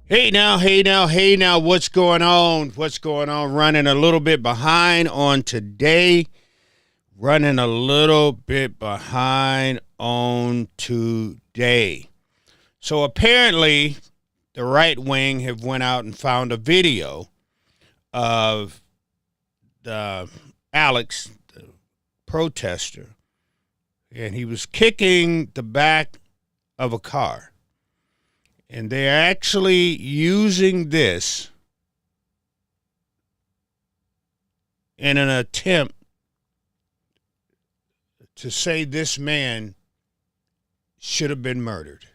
Hey now, what's going on? What's going on? Running a little bit behind on today. So apparently, the right wing have went out and found a video of Alex, the protester, and he was kicking the back of a car. And they're actually using this in an attempt to say this man should have been murdered.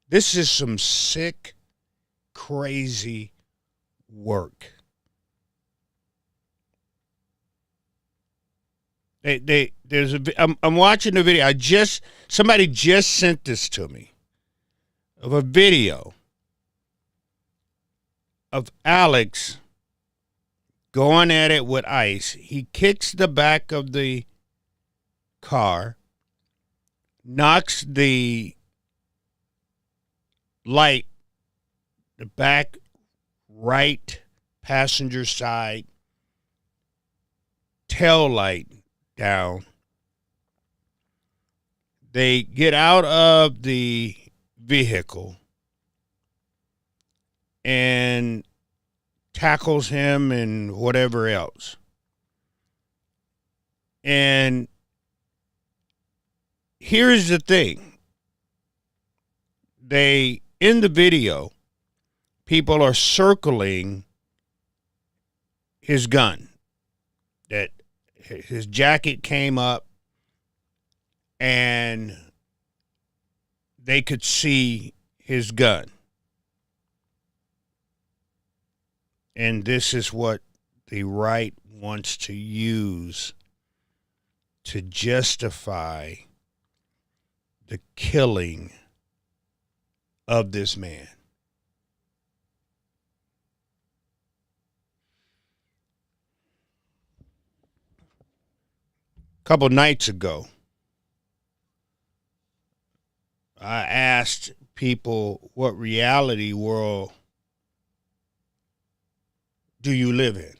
This is some sick, crazy work. I'm watching the video. Somebody just sent this to me of a video of Alex going at it with ice. He kicks the back of the car, knocks the light, the back right passenger side tail light down. They get out of the vehicle and tackles him and whatever else. And here's the thing. In the video, people are circling his gun. That his jacket came up and they could see his gun. And this is what the right wants to use to justify the killing of this man. A couple nights ago, I asked people, what reality world do you live in?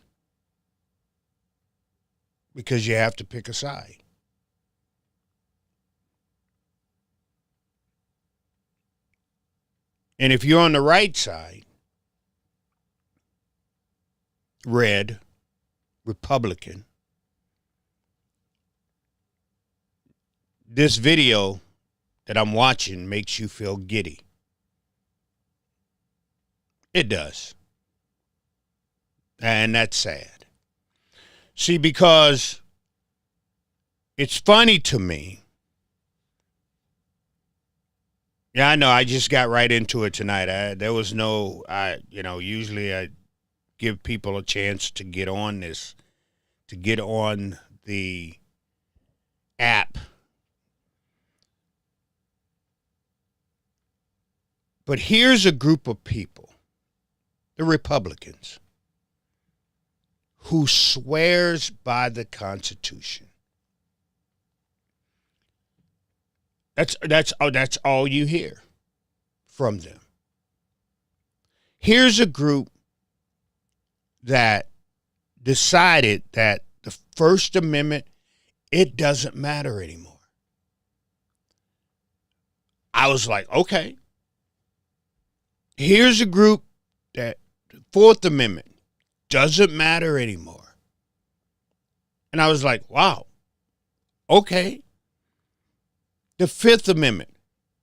Because you have to pick a side. And if you're on the right side, red, Republican, this video that I'm watching makes you feel giddy. It does. And that's sad. See, because it's funny to me. Yeah, I know. I just got right into it tonight. Usually I give people a chance to get on this, to get on the app. But here's a group of people, the Republicans, who swears by the Constitution. That's all you hear from them. Here's a group that decided that the First Amendment, it doesn't matter anymore. I was like, okay. Here's a group that the Fourth Amendment doesn't matter anymore. And I was like, wow, okay. The Fifth Amendment,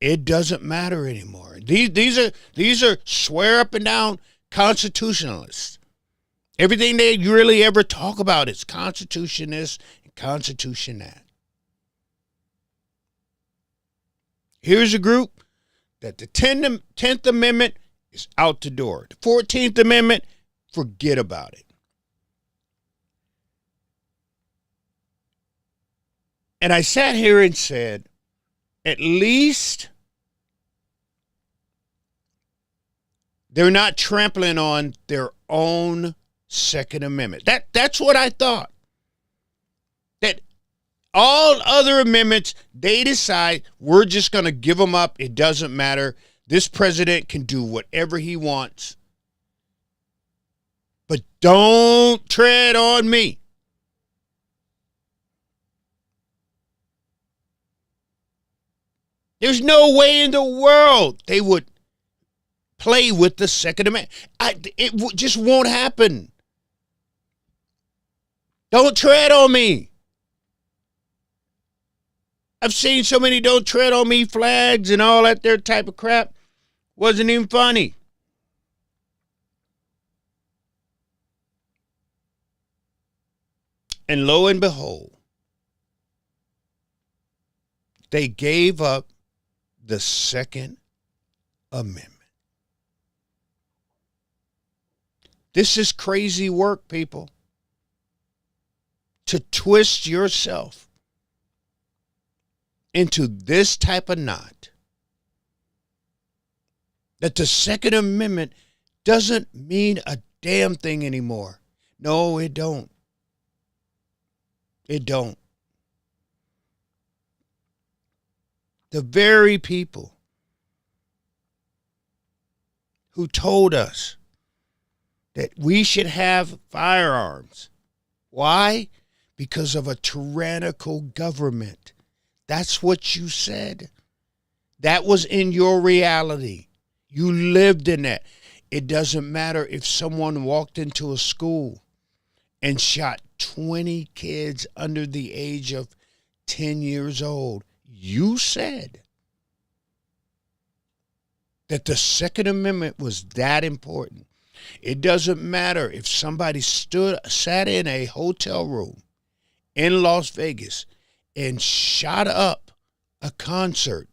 it doesn't matter anymore. These are swear up and down constitutionalists. Everything they really ever talk about is Constitution this and Constitution that. Here's a group that the 10th Amendment is out the door. The 14th Amendment, forget about it. And I sat here and said, at least they're not trampling on their own Second Amendment. That's what I thought. That all other amendments, they decide we're just going to give them up. It doesn't matter. This president can do whatever he wants, but don't tread on me. There's no way in the world they would play with the Second Amendment. It just won't happen. Don't tread on me. I've seen so many don't tread on me flags and all that there type of crap. Wasn't even funny. And lo and behold, they gave up the Second Amendment. This is crazy work, people. To twist yourself into this type of knot. That the Second Amendment doesn't mean a damn thing anymore. No, it don't. It don't. The very people who told us that we should have firearms. Why? Because of a tyrannical government. That's what you said. That was in your reality. You lived in that. It doesn't matter if someone walked into a school and shot 20 kids under the age of 10 years old. You said that the Second Amendment was that important. It doesn't matter if somebody sat in a hotel room in Las Vegas and shot up a concert.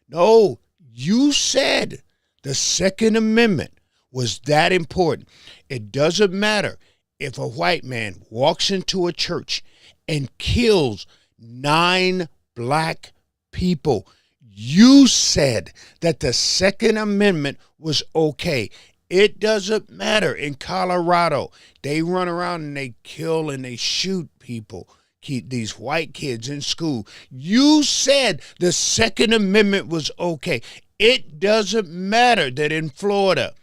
No, you said the Second Amendment was that important. It doesn't matter if a white man walks into a church and kills 9 black people. You said that the Second Amendment was okay. It doesn't matter. In Colorado, they run around and they kill and they shoot people, keep these white kids in school. You said the Second Amendment was okay. It doesn't matter that in Florida,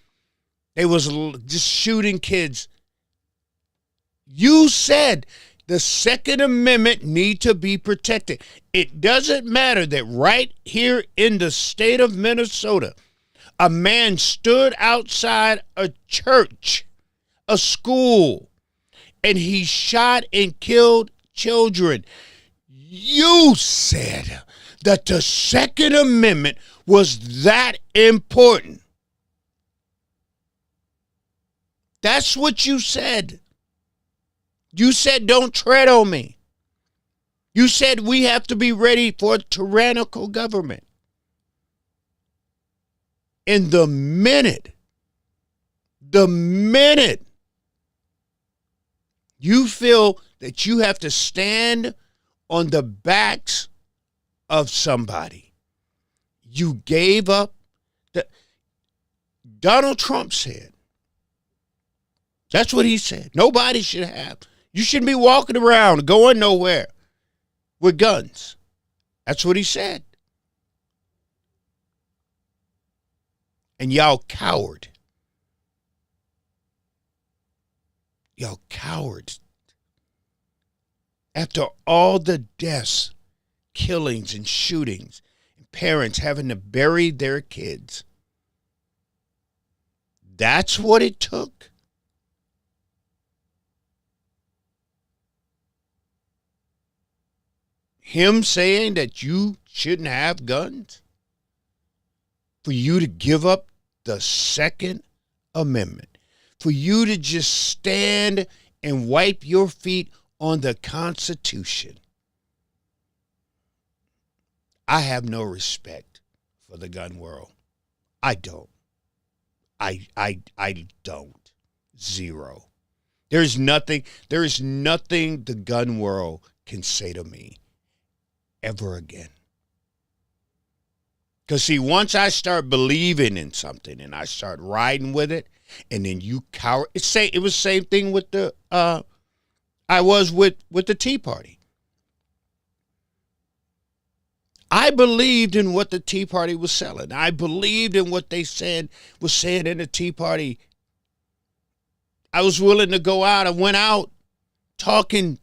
they was just shooting kids. You said the Second Amendment need to be protected. It doesn't matter that right here in the state of Minnesota, a man stood outside a church, a school, and he shot and killed children. You said that the Second Amendment was that important. That's what you said. You said, don't tread on me. You said we have to be ready for a tyrannical government. And the minute you feel that you have to stand on the backs of somebody, you gave up. Donald Trump said, that's what he said. Nobody should have. You shouldn't be walking around, going nowhere with guns. That's what he said. And y'all coward. Y'all cowards. After all the deaths, killings, and shootings, and parents having to bury their kids, that's what it took. Him saying that you shouldn't have guns for you to give up the Second Amendment, for you to just stand and wipe your feet on the Constitution. I have no respect for the gun world. I don't. I don't. Zero. There is nothing the gun world can say to me ever again. Because, see, once I start believing in something and I start riding with it, and then you cower. It was the same thing with the I was with the Tea Party. I believed in what the Tea Party was selling. I believed in what they was said in the Tea Party. I was willing to go out. I went out talking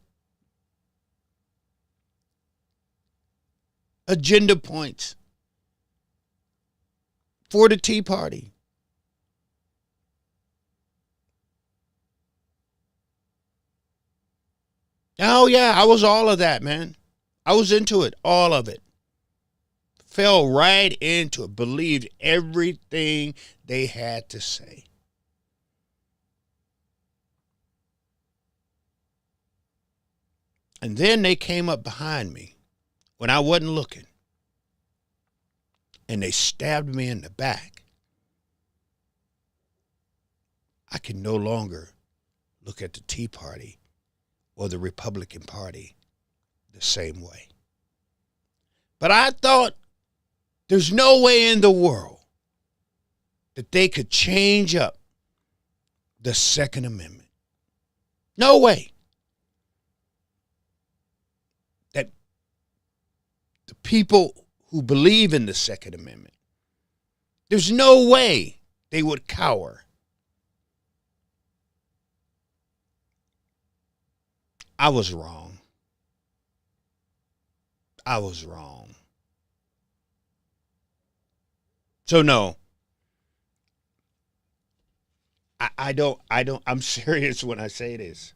agenda points for the Tea Party. Oh, yeah, I was all of that, man. I was into it, all of it. Fell right into it, believed everything they had to say. And then they came up behind me when I wasn't looking, and they stabbed me in the back. I can no longer look at the Tea Party or the Republican Party the same way. But I thought there's no way in the world that they could change up the Second Amendment. No way. That the people who believe in the Second Amendment, there's no way they would cower. I was wrong. I was wrong. So no, I'm serious when I say this.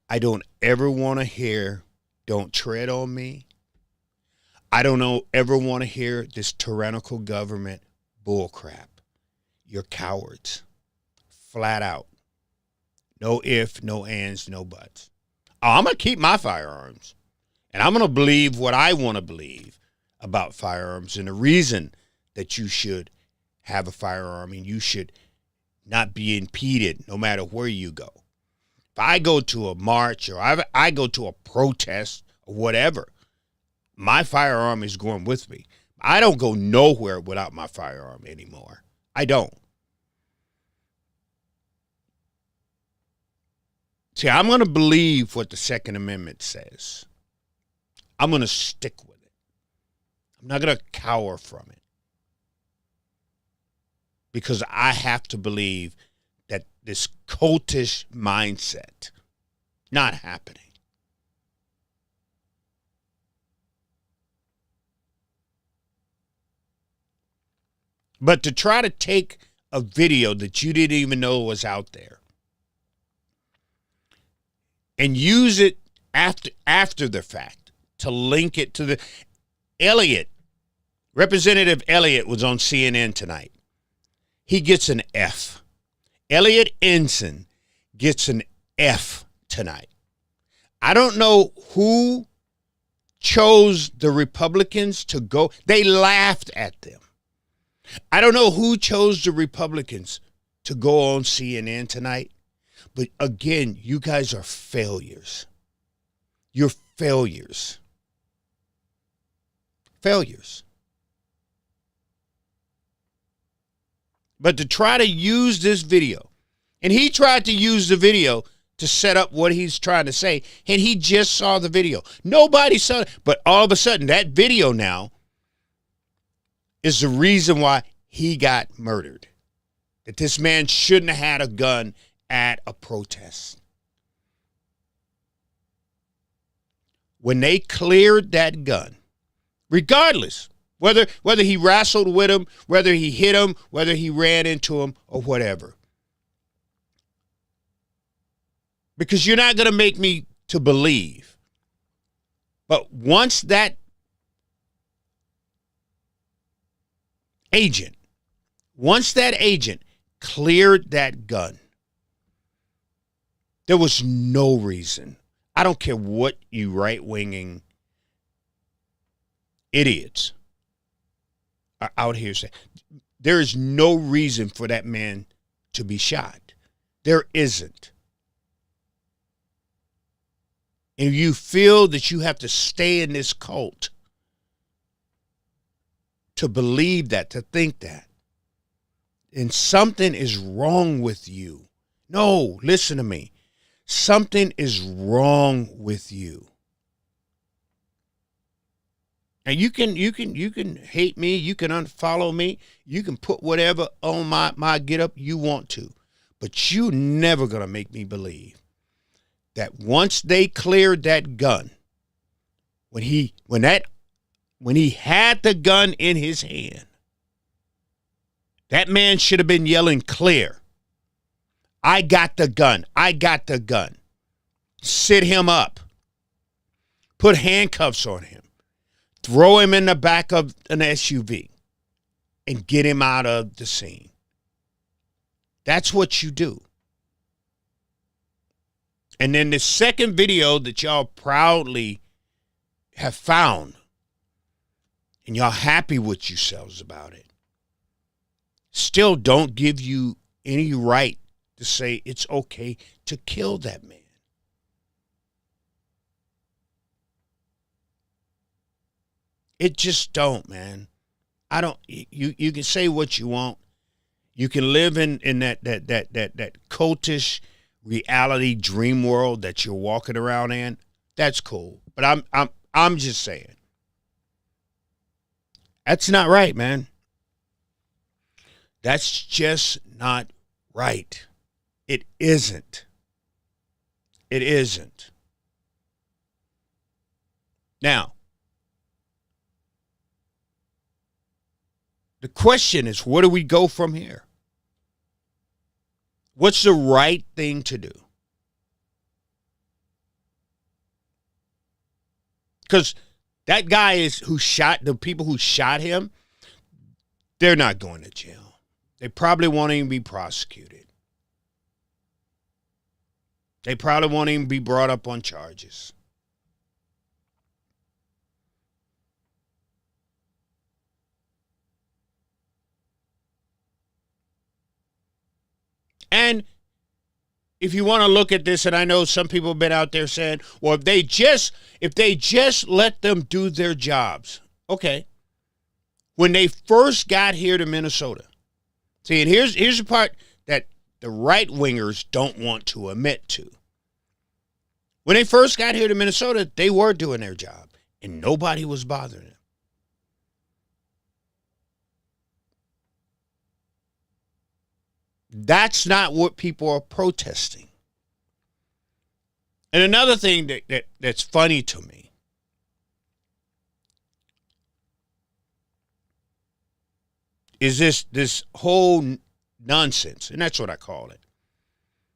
I don't ever want to hear, don't tread on me. I don't ever want to hear this tyrannical government bullcrap. You're cowards. Flat out. No ifs, no ands, no buts. Oh, I'm going to keep my firearms. And I'm going to believe what I want to believe about firearms and the reason that you should have a firearm and you should not be impeded no matter where you go. If I go to a march or I go to a protest or whatever, my firearm is going with me. I don't go nowhere without my firearm anymore. I don't. See, I'm going to believe what the Second Amendment says. I'm going to stick with it. I'm not going to cower from it. Because I have to believe that this cultish mindset, not happening. But to try to take a video that you didn't even know was out there and use it after the fact to link it to Representative Elliott was on CNN tonight. He gets an F. Elliott Ensign gets an F tonight. I don't know who chose the Republicans to go. They laughed at them. I don't know who chose the Republicans to go on CNN tonight. But again, you guys are failures. You're failures. Failures. But to try to use this video, and he tried to use the video to set up what he's trying to say, and he just saw the video. Nobody saw it, but all of a sudden, that video now is the reason why he got murdered. That this man shouldn't have had a gun at a protest. When they cleared that gun, regardless, whether he wrestled with him, whether he hit him, whether he ran into him, or whatever. Because you're not going to make me to believe. But once that agent cleared that gun, there was no reason. I don't care what you right-winging idiots are out here saying. There is no reason for that man to be shot. There isn't. And you feel that you have to stay in this cult to believe that, to think that, and something is wrong with you. No, listen to me. Something is wrong with you. And you can hate me, you can unfollow me, you can put whatever on my get up you want to. But you never gonna make me believe that once they cleared that gun, when he had the gun in his hand, that man should have been yelling clear. I got the gun. I got the gun. Sit him up. Put handcuffs on him. Throw him in the back of an SUV and get him out of the scene. That's what you do. And then the second video that y'all proudly have found, and y'all happy with yourselves about it, still don't give you any right to say it's okay to kill that man. It just don't, man. I don't. You can say what you want. You can live in that cultish reality dream world that you're walking around in. That's cool. But I'm just saying. That's not right, man. That's just not right. It isn't. It isn't. Now, the question is, where do we go from here? What's the right thing to do? Because that guy the people who shot him, they're not going to jail. They probably won't even be prosecuted. They probably won't even be brought up on charges. And if you want to look at this, and I know some people have been out there saying, well, if they just let them do their jobs. Okay. When they first got here to Minnesota. See, and here's the part that the right-wingers don't want to admit to. When they first got here to Minnesota, they were doing their job, and nobody was bothering them. That's not what people are protesting. And another thing that's funny to me is this whole nonsense, and that's what I call it.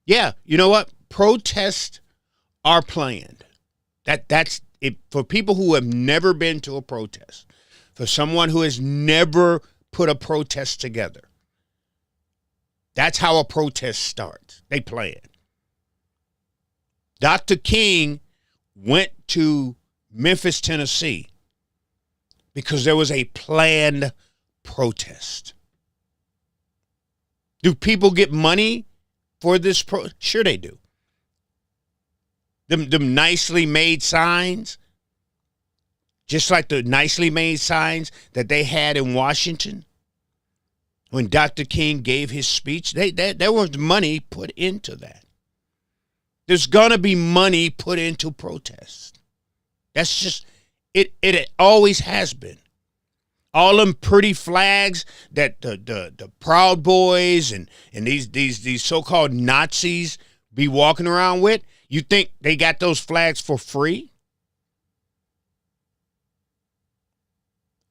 Yeah, you know what? Protests are planned. That's it for people who have never been to a protest, for someone who has never put a protest together. That's how a protest starts. They plan. Dr. King went to Memphis, Tennessee, because there was a planned protest. Do people get money for this? Sure they do. Them nicely made signs, just like the nicely made signs that they had in Washington. When Dr. King gave his speech, there was money put into that. There's going to be money put into protests. That's just, it always has been. All them pretty flags that the Proud Boys and these so-called Nazis be walking around with, you think they got those flags for free?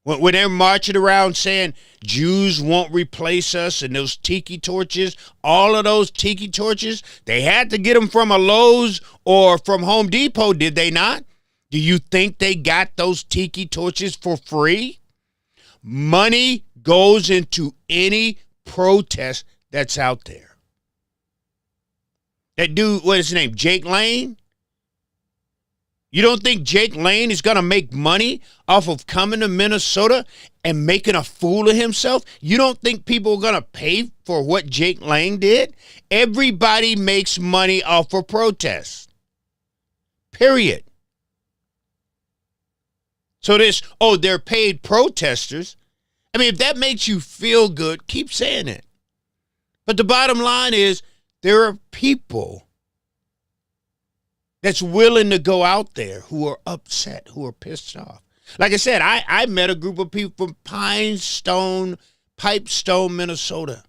When they're marching around saying Jews won't replace us and those tiki torches, all of those tiki torches, they had to get them from a Lowe's or from Home Depot, did they not? Do you think they got those tiki torches for free? Money goes into any protest that's out there. That dude, what is his name, Jake Lane? You don't think Jake Lane is going to make money off of coming to Minnesota and making a fool of himself? You don't think people are going to pay for what Jake Lane did? Everybody makes money off of protests. Period. So they're paid protesters. I mean, if that makes you feel good, keep saying it. But the bottom line is there are people that's willing to go out there who are upset, who are pissed off. Like I said, I met a group of people from Pipestone, Minnesota.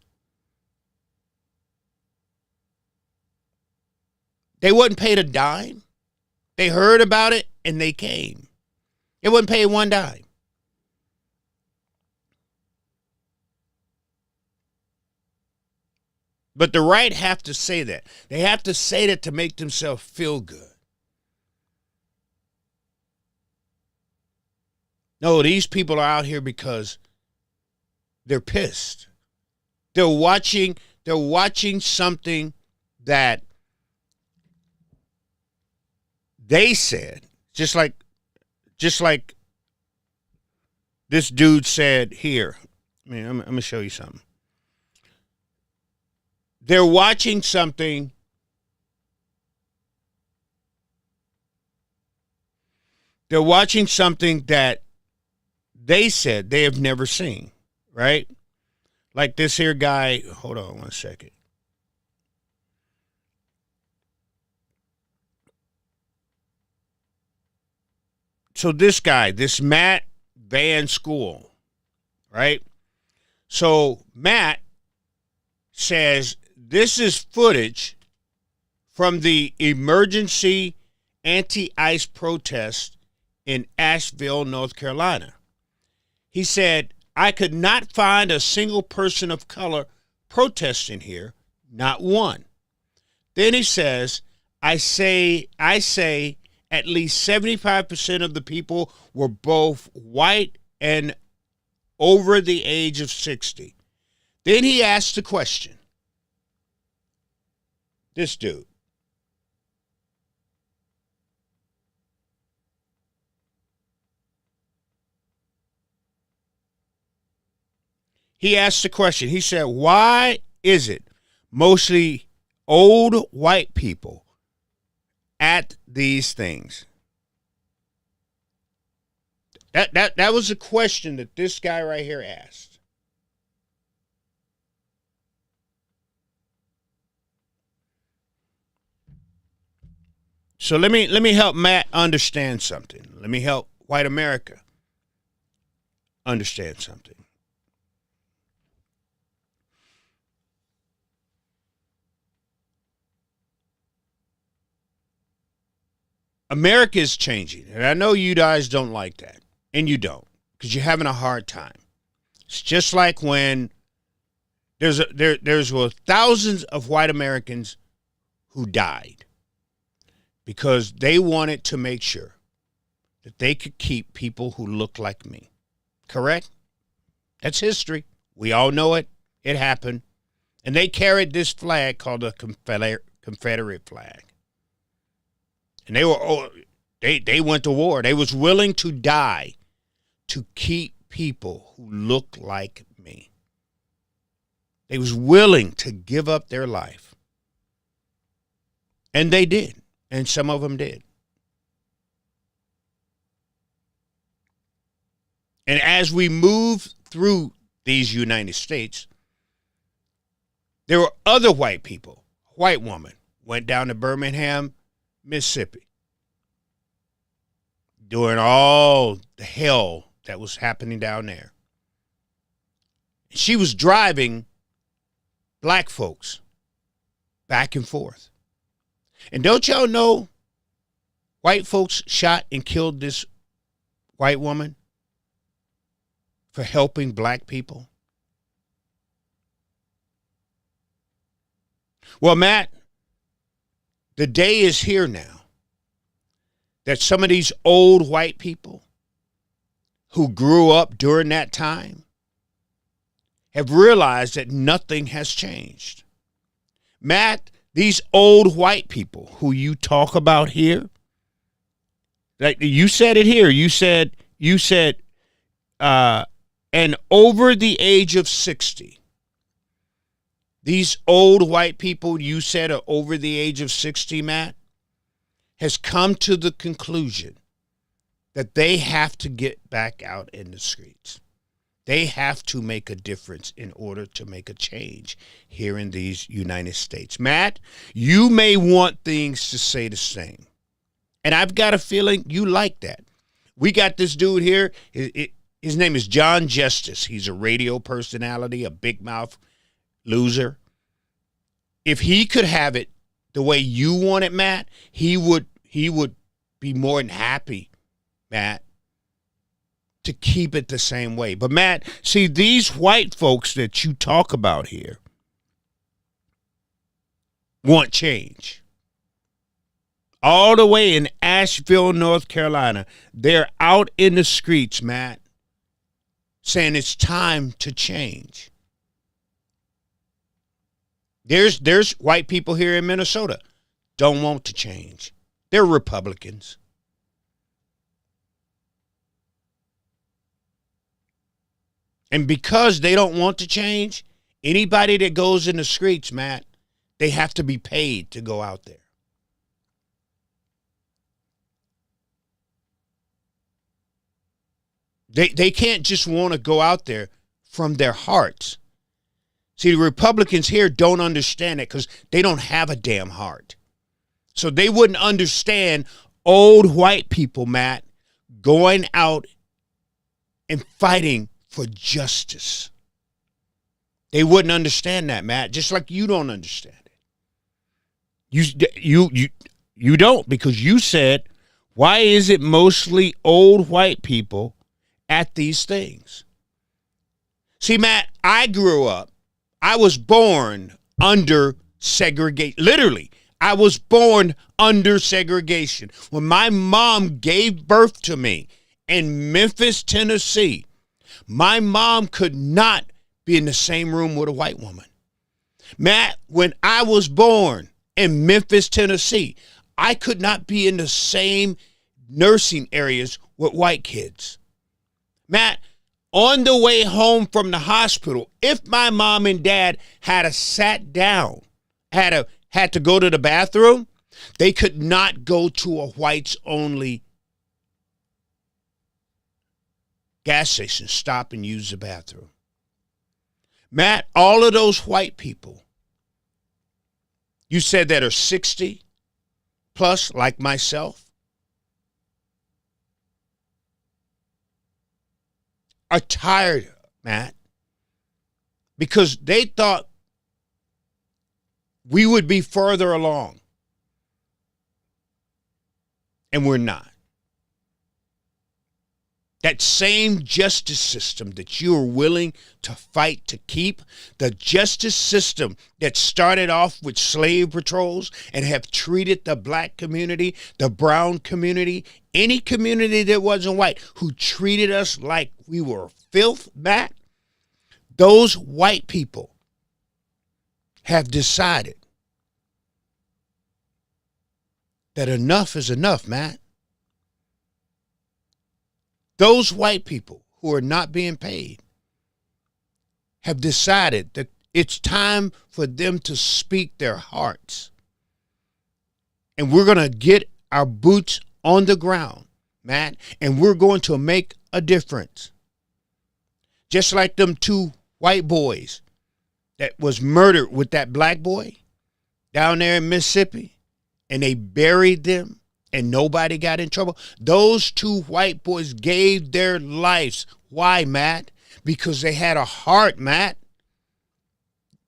They wasn't paid a dime. They heard about it and they came. They wasn't paid one dime. But the right have to say that. They have to say that to make themselves feel good. No, these people are out here because they're pissed. They're watching something that they said, just like this dude said here. I mean, I'm going to show you something. They're watching something that they said they have never seen, right? Like this here guy, hold on one second. So this guy, this Matt Van School, right? So Matt says this is footage from the emergency anti-ICE protest in Asheville, North Carolina. He said, I could not find a single person of color protesting here, not one. Then he says, I say at least 75% of the people were both white and over the age of 60. Then he asked the question. This dude. He asked the question. He said, why is it mostly old white people at these things? That was a question that this guy right here asked. So let me help Matt understand something. Let me help white America understand something. America is changing, and I know you guys don't like that, and you don't, because you're having a hard time. It's just like when there's thousands of white Americans who died because they wanted to make sure that they could keep people who look like me. Correct? That's history. We all know it. It happened. And they carried this flag called the Confederate flag. And they went to war. They was willing to die to keep people who look like me. They was willing to give up their life. And they did. And some of them did. And as we move through these United States, there were other white people. White woman went down to Birmingham, Mississippi, during all the hell that was happening down there. She was driving black folks back and forth. And don't y'all know white folks shot and killed this white woman for helping black people? Well, Matt, the day is here now that some of these old white people who grew up during that time have realized that nothing has changed. Matt, these old white people who you talk about here, like you said it here, you said, and over the age of 60, these old white people you said are over the age of 60, Matt, has come to the conclusion that they have to get back out in the streets. They have to make a difference in order to make a change here in these United States. Matt, you may want things to stay the same. And I've got a feeling you like that. We got this dude here. His name is John Justice. He's a radio personality, a big mouth loser. If he could have it the way you want it, Matt, he would be more than happy, Matt, to keep it the same way. But Matt, see, these white folks that you talk about here want change. All the way in Asheville, North Carolina, they're out in the streets, Matt, saying it's time to change. There's white people here in Minnesota don't want to change. They're Republicans. And because they don't want to change, anybody that goes in the streets, Matt, they have to be paid to go out there. They can't just want to go out there from their hearts. See, the Republicans here don't understand it because they don't have a damn heart. So they wouldn't understand old white people, Matt, going out and fighting for justice. They wouldn't understand that, Matt, just like you don't understand it. You don't, because you said, why is it mostly old white people at these things? See, Matt, I was born under segregation. Literally, I was born under segregation. When my mom gave birth to me in Memphis, Tennessee, my mom could not be in the same room with a white woman. Matt, when I was born in Memphis, Tennessee, I could not be in the same nursing areas with white kids. Matt, on the way home from the hospital, if my mom and dad had sat down, had to go to the bathroom, they could not go to a whites-only gas station, stop and use the bathroom. Matt, all of those white people, you said that are 60 plus, like myself, are tired, Matt, because they thought we would be further along, and we're not. That same justice system that you are willing to fight to keep, the justice system that started off with slave patrols and have treated the black community, the brown community, any community that wasn't white, who treated us like we were filth, Matt, those white people have decided that enough is enough, Matt. Those white people who are not being paid have decided that it's time for them to speak their hearts. And we're going to get our boots on the ground, Matt, and we're going to make a difference. Just like them two white boys that was murdered with that black boy down there in Mississippi, and they buried them. And nobody got in trouble. Those two white boys gave their lives. Why, Matt? Because they had a heart, Matt.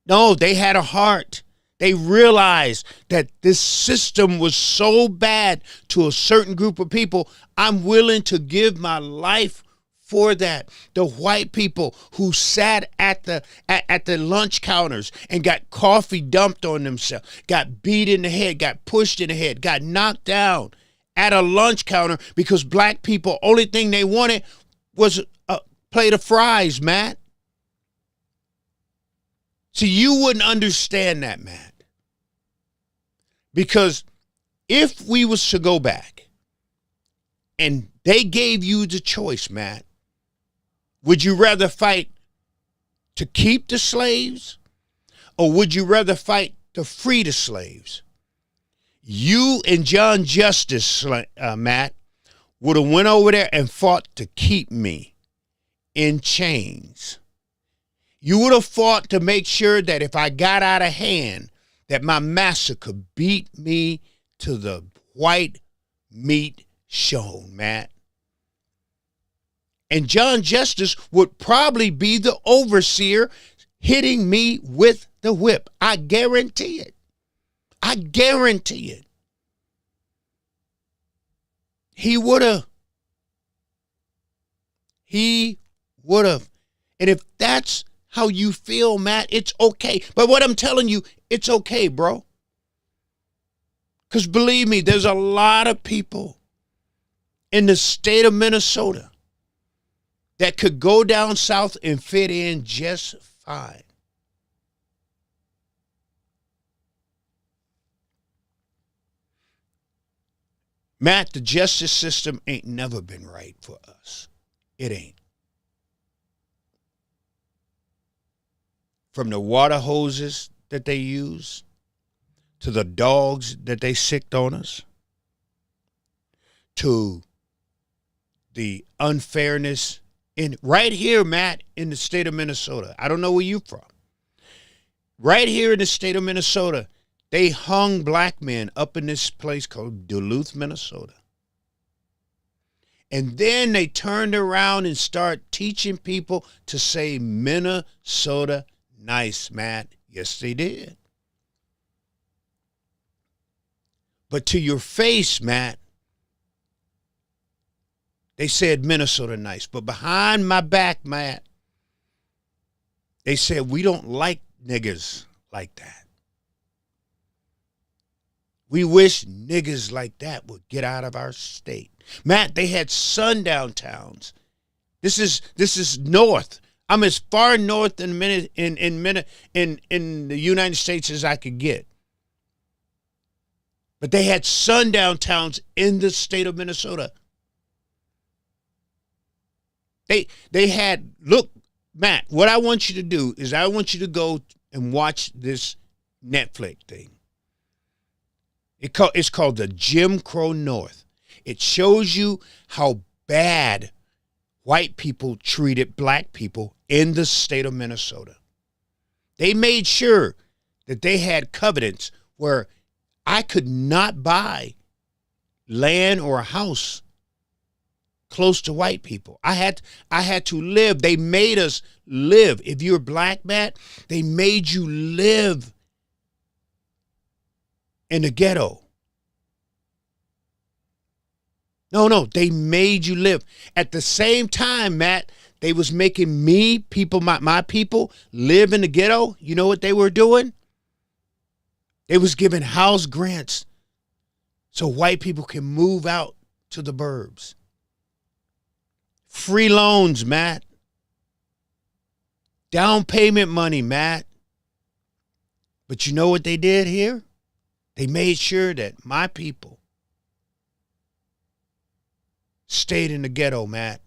No, they had a heart. They realized that this system was so bad to a certain group of people. I'm willing to give my life for that. The white people who sat at the lunch counters and got coffee dumped on themselves, got beat in the head, got pushed in the head, got knocked down at a lunch counter because black people, only thing they wanted was a plate of fries, Matt. See, you wouldn't understand that, Matt. Because if we was to go back and they gave you the choice, Matt, would you rather fight to keep the slaves, or would you rather fight to free the slaves? You and John Justice, Matt, would have went over there and fought to keep me in chains. You would have fought to make sure that if I got out of hand, that my master could beat me to the white meat shown, Matt. And John Justice would probably be the overseer hitting me with the whip. I guarantee it. I guarantee it. He would have. He would have. And if that's how you feel, Matt, it's okay. But what I'm telling you, it's okay, bro. Because believe me, there's a lot of people in the state of Minnesota that could go down south and fit in just fine. Matt, the justice system ain't never been right for us. It ain't. From the water hoses that they use to the dogs that they sicked on us to the unfairness in right here, Matt, in the state of Minnesota. I don't know where you're from. Right here in the state of Minnesota, they hung black men up in this place called Duluth, Minnesota. And then they turned around and started teaching people to say Minnesota nice, Matt. Yes, they did. But to your face, Matt, they said Minnesota nice. But behind my back, Matt, they said we don't like niggas like that. We wish niggas like that would get out of our state. Matt, they had sundown towns. This is north. I'm as far north in the United States as I could get. But they had sundown towns in the state of Minnesota. They had, look, Matt, what I want you to do is I want you to go and watch this Netflix thing. It's called the Jim Crow North. It shows you how bad white people treated black people in the state of Minnesota. They made sure that they had covenants where I could not buy land or a house close to white people. I had to live. They made us live. If you're black, Matt, they made you live in the ghetto. No, they made you live. At the same time, Matt, they was making me, people, my people, live in the ghetto. You know what they were doing? They was giving house grants so white people can move out to the burbs. Free loans, Matt. Down payment money, Matt. But you know what they did here? They made sure that my people stayed in the ghetto, Matt.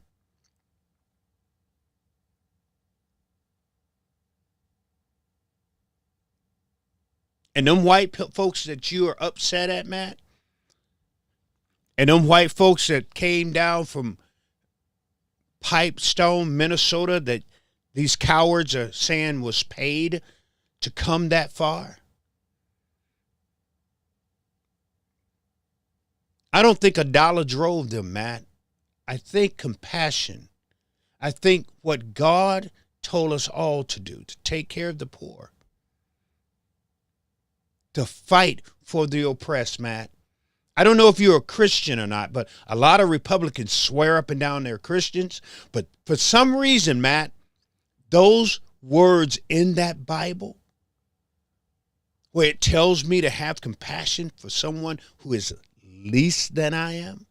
And them white folks that you are upset at, Matt, and them white folks that came down from Pipestone, Minnesota, that these cowards are saying was paid to come that far. I don't think a dollar drove them, Matt. I think compassion. I think what God told us all to do, to take care of the poor, to fight for the oppressed, Matt. I don't know if you're a Christian or not, but a lot of Republicans swear up and down they're Christians. But for some reason, Matt, those words in that Bible, where it tells me to have compassion for someone who is less than I am,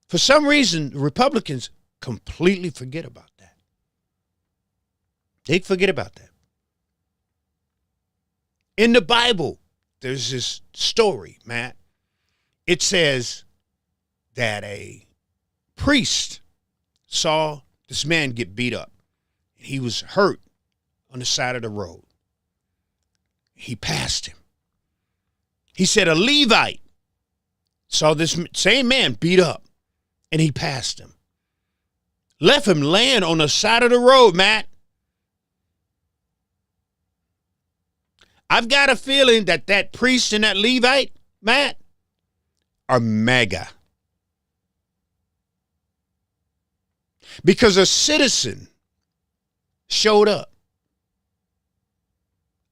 for some reason, Republicans completely forget about that. They forget about that. In the Bible, there's this story, Matt. It says that a priest saw this man get beat up. He was hurt on the side of the road. He passed him. He said a Levite saw this same man beat up, and he passed him. Left him laying on the side of the road, Matt. I've got a feeling that that priest and that Levite, Matt, are mega. because a citizen showed up.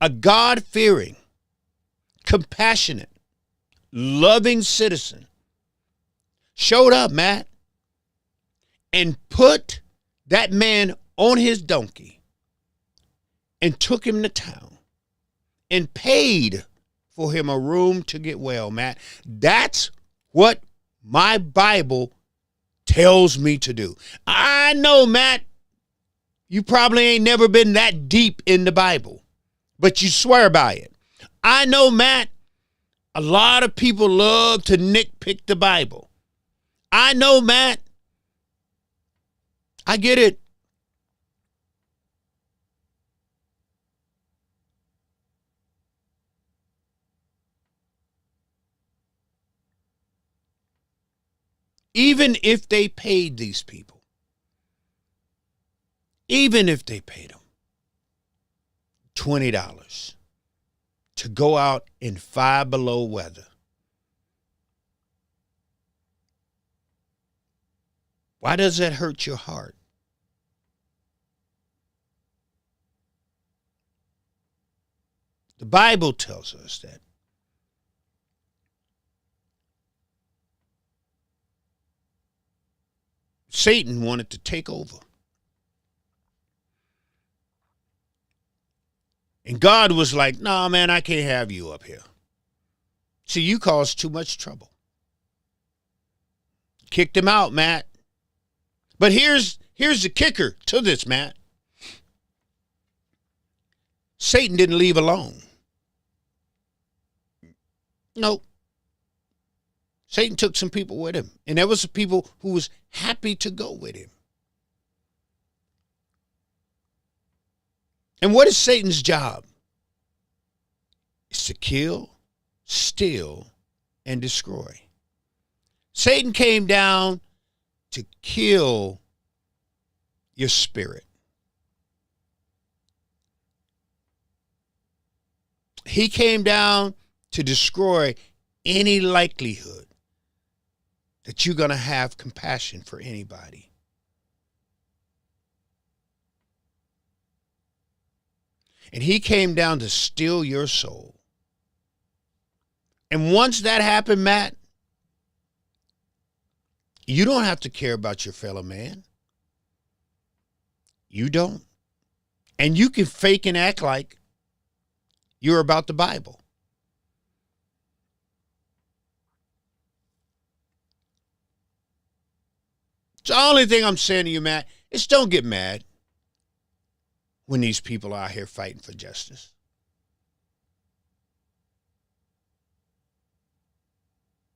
A God-fearing, compassionate, loving citizen showed up, Matt, and put that man on his donkey and took him to town and paid for him a room to get well, Matt. That's what my Bible tells me to do. I know, Matt, you probably ain't never been that deep in the Bible, but you swear by it. I know, Matt, a lot of people love to nitpick the Bible. I know, Matt. I get it. Even if they paid these people, even if they paid them $20 to go out in 5 below weather, why does that hurt your heart? The Bible tells us that Satan wanted to take over. And God was like, nah, man, I can't have you up here. See, you caused too much trouble. Kicked him out, Matt. But here's the kicker to this, Matt. Satan didn't leave alone. Nope. Satan took some people with him. And there was some people who was happy to go with him. And what is Satan's job? It's to kill, steal, and destroy. Satan came down to kill your spirit. He came down to destroy any likelihood that you're going to have compassion for anybody. And he came down to steal your soul. And once that happened, Matt, you don't have to care about your fellow man. You don't. And you can fake and act like you're about the Bible. The only thing I'm saying to you, Matt, is don't get mad when these people are out here fighting for justice.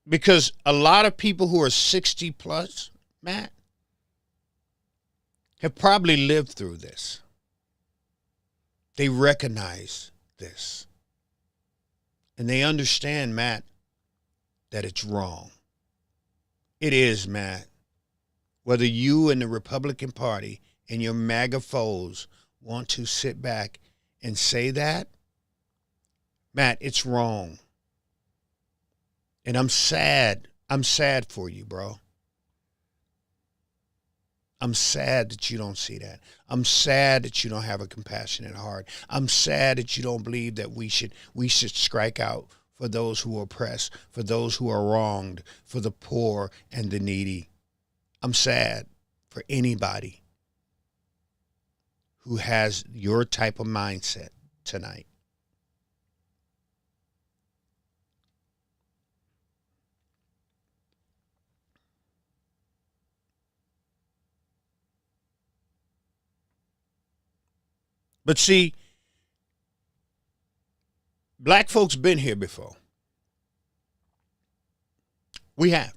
Because a lot of people who are 60 plus, Matt, have probably lived through this. They recognize this. And they understand, Matt, that it's wrong. It is, Matt. Whether you and the Republican Party and your MAGA foes want to sit back and say that, Matt, it's wrong. And I'm sad. I'm sad for you, bro. I'm sad that you don't see that. I'm sad that you don't have a compassionate heart. I'm sad that you don't believe that we should strike out for those who are oppressed, for those who are wronged, for the poor and the needy. I'm sad for anybody who has your type of mindset tonight. But see, black folks been here before. We have.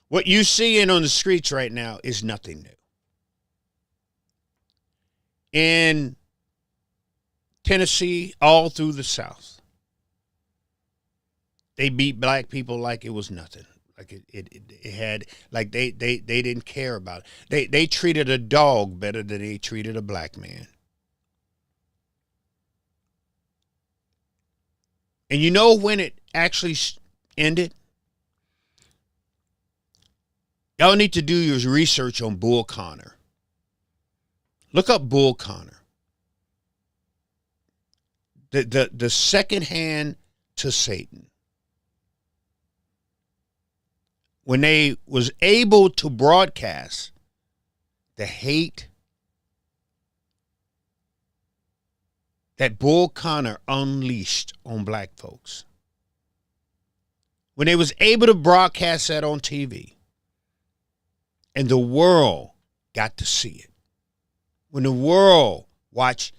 What you seeing on the streets right now is nothing new. In Tennessee, all through the South, they beat black people like it was nothing. Like it had, like they didn't care about it. They treated a dog better than they treated a black man. And you know when it actually ended? Y'all need to do your research on Bull Connor. Look up Bull Connor. The second hand to Satan. When they was able to broadcast the hate that Bull Connor unleashed on black folks. When they was able to broadcast that on TV and the world got to see it. When the world watched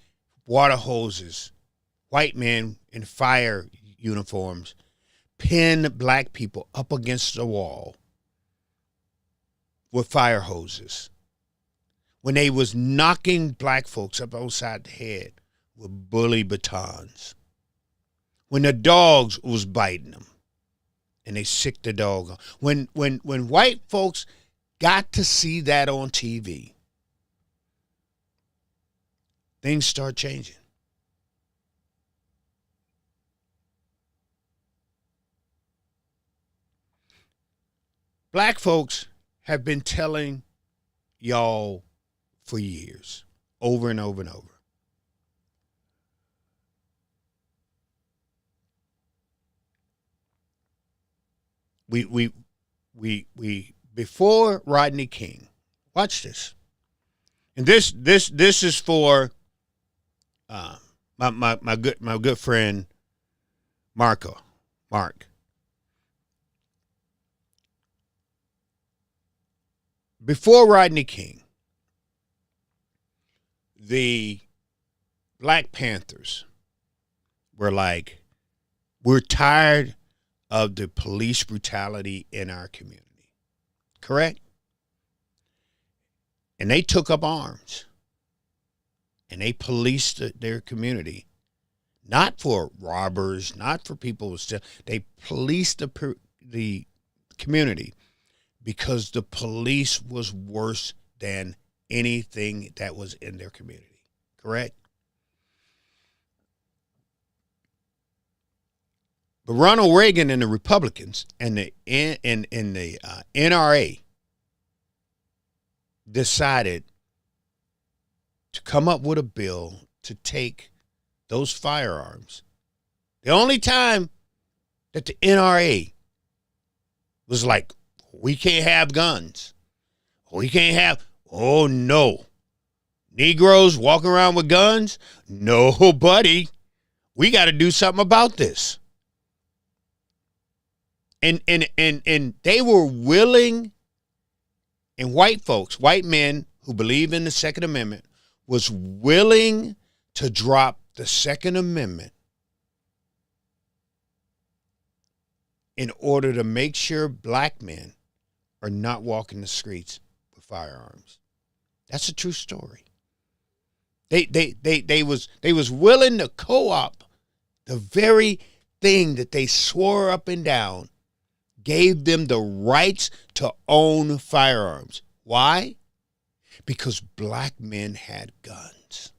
water hoses, white men in fire uniforms pin black people up against the wall with fire hoses. When they was knocking black folks up outside the head with bully batons. When the dogs was biting them and they sicked the dog. When white folks got to see that on TV, things start changing. Black folks have been telling y'all for years, over and over and over. We before Rodney King, watch this. And this is for my good friend Mark. Before Rodney King, the Black Panthers were like, we're tired of the police brutality in our community. Correct? And they took up arms. And they policed their community. Not for robbers, not for people who steal. They policed the community because the police was worse than anything that was in their community. Correct? But Ronald Reagan and the Republicans and the NRA decided to come up with a bill to take those firearms. The only time that the NRA was like, we can't have guns. We can't have, oh no. Negroes walking around with guns? No, buddy. We got to do something about this. And they were willing, and white folks, white men who believe in the Second Amendment, was willing to drop the Second Amendment in order to make sure black men are not walking the streets with firearms. That's a true story. They was willing to co-opt the very thing that they swore up and down gave them the rights to own firearms. Why? Because black men had guns.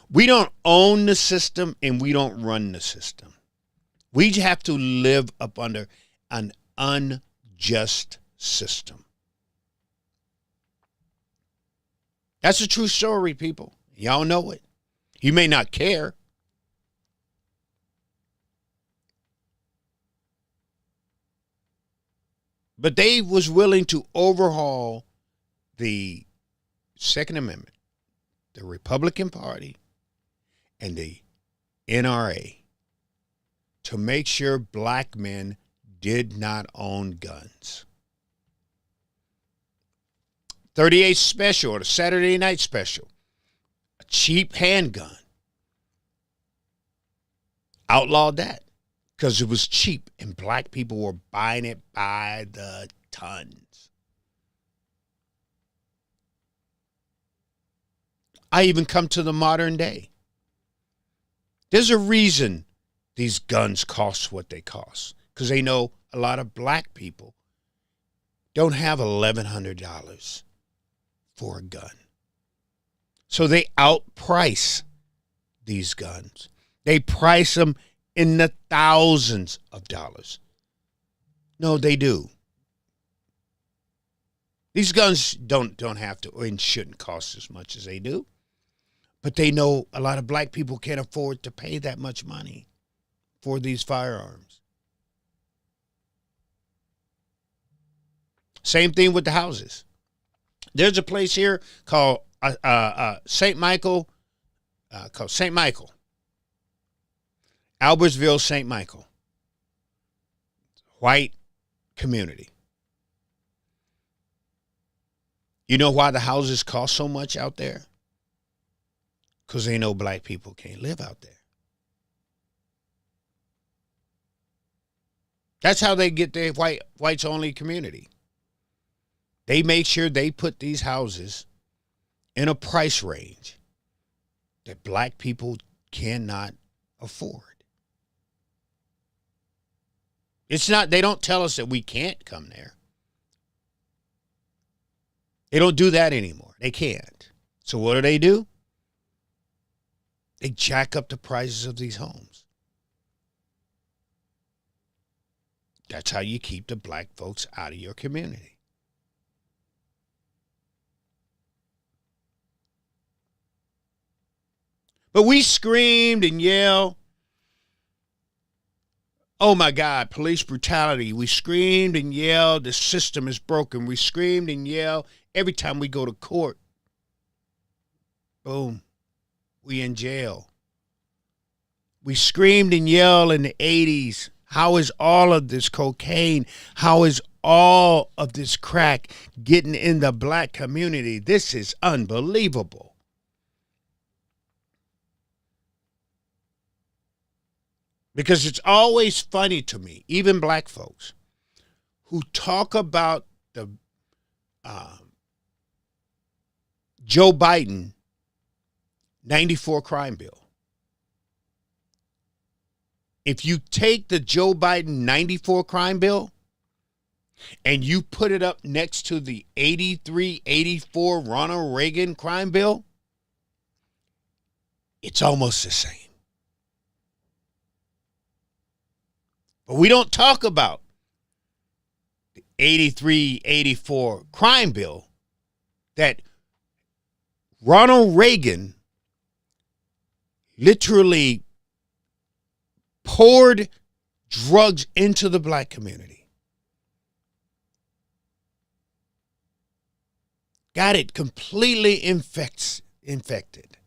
We don't own the system and we don't run the system. We have to live up under an unjust system. That's a true story, people. Y'all know it. You may not care. But they was willing to overhaul the Second Amendment, the Republican Party, and the NRA to make sure black men did not own guns. 38 Special, or the Saturday Night Special, a cheap handgun, outlawed that. Because it was cheap and black people were buying it by the tons. I even come to the modern day. There's a reason these guns cost what they cost. Because they know a lot of black people don't have $1,100 for a gun. So they outprice these guns. They price them in the thousands of dollars. No, they do. These guns don't have to and shouldn't cost as much as they do. But they know a lot of black people can't afford to pay that much money for these firearms. Same thing with the houses. There's a place here called St. Michael, Albertsville, St. Michael. White community. You know why the houses cost so much out there? Because they know black people can't live out there. That's how they get their whites only community. They make sure they put these houses in a price range that black people cannot afford. It's not, they don't tell us that we can't come there. They don't do that anymore. They can't. So what do? They jack up the prices of these homes. That's how you keep the black folks out of your community. But we screamed and yelled. Oh my God, police brutality. We screamed and yelled, the system is broken. We screamed and yelled every time we go to court. Boom, we in jail. We screamed and yelled in the 80s. How is all of this cocaine? How is all of this crack getting in the black community? This is unbelievable. Because it's always funny to me, even black folks, who talk about the Joe Biden 94 crime bill. If you take the Joe Biden 94 crime bill and you put it up next to the 83, 84 Ronald Reagan crime bill, it's almost the same. But we don't talk about the 83, 84 crime bill that Ronald Reagan literally poured drugs into the black community. Got it completely infected.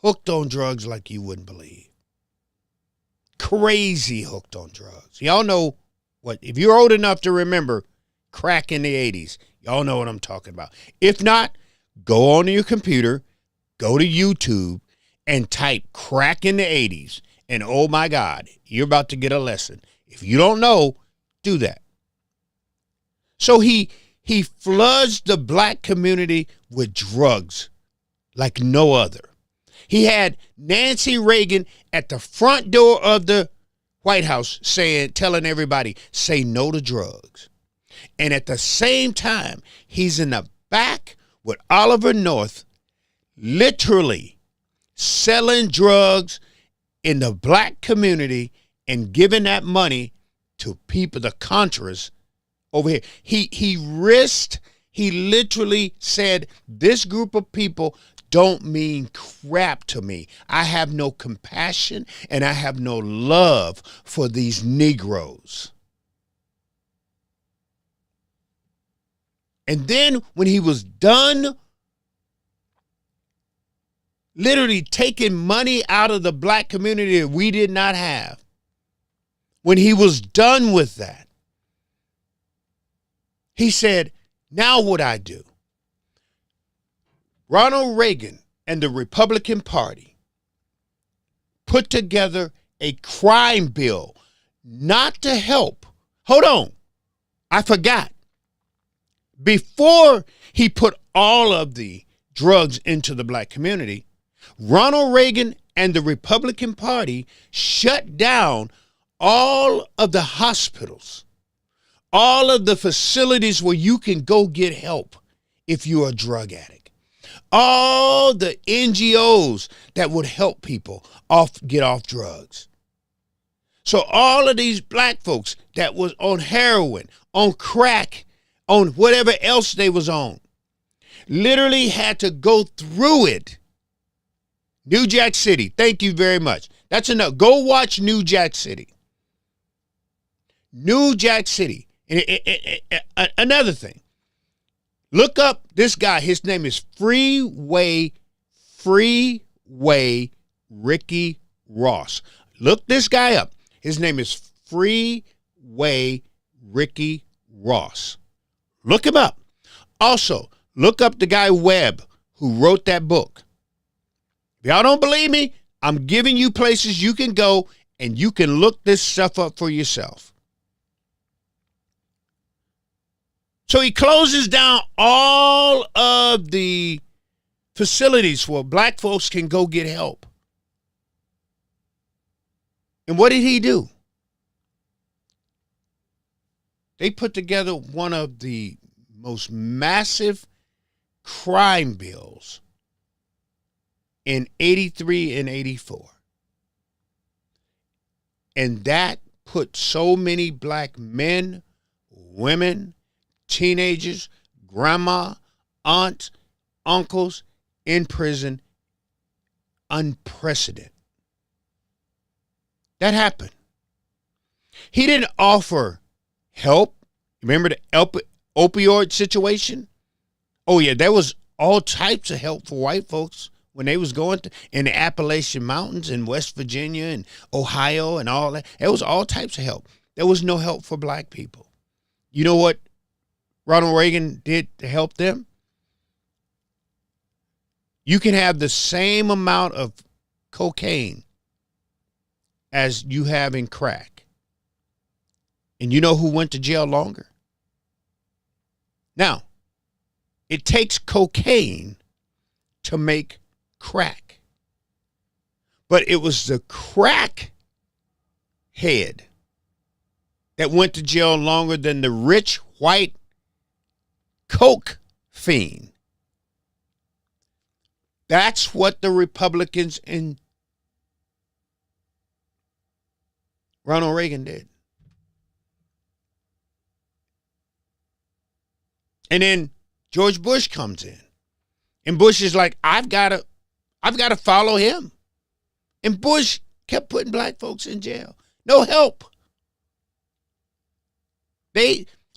Hooked on drugs like you wouldn't believe. Crazy hooked on drugs. Y'all know what, if you're old enough to remember crack in the 80s, y'all know what I'm talking about. If not, go on your computer, go to YouTube, and type crack in the 80s. And oh my God, you're about to get a lesson. If you don't know, do that. So he floods the black community with drugs like no other. He had Nancy Reagan at the front door of the White House telling everybody, say no to drugs. And at the same time, he's in the back with Oliver North, literally selling drugs in the black community and giving that money to people, the Contras over here. He literally said, this group of people don't mean crap to me. I have no compassion and I have no love for these Negroes. And then when he was done literally taking money out of the black community that we did not have, when he was done with that, he said, now what I do? Ronald Reagan and the Republican Party put together a crime bill not to help. Hold on. I forgot. Before he put all of the drugs into the black community, Ronald Reagan and the Republican Party shut down all of the hospitals, all of the facilities where you can go get help if you're a drug addict. All the NGOs that would help people get off drugs. So all of these black folks that was on heroin, on crack, on whatever else they was on. Literally had to go through it. New Jack City. Thank you very much. That's enough. Go watch New Jack City. New Jack City. Another thing. Look up this guy. His name is Freeway Ricky Ross. Look this guy up. His name is Freeway Ricky Ross. Look him up. Also, look up the guy Webb who wrote that book. If y'all don't believe me, I'm giving you places you can go and you can look this stuff up for yourself. So he closes down all of the facilities where black folks can go get help. And what did he do? They put together one of the most massive crime bills in 83 and 84. And that put so many black men, women, teenagers, grandma, aunts, uncles in prison. Unprecedented. That happened. He didn't offer help. Remember the opioid situation? Oh, yeah, there was all types of help for white folks when they was going in the Appalachian Mountains in West Virginia and Ohio and all that. There was all types of help. There was no help for black people. You know what Ronald Reagan did to help them? You can have the same amount of cocaine as you have in crack. And you know who went to jail longer? Now, it takes cocaine to make crack. But it was the crack head that went to jail longer than the rich white coke fiend. That's what the Republicans and Ronald Reagan did. And then George Bush comes in. And Bush is like, I've got to follow him. And Bush kept putting black folks in jail. No help.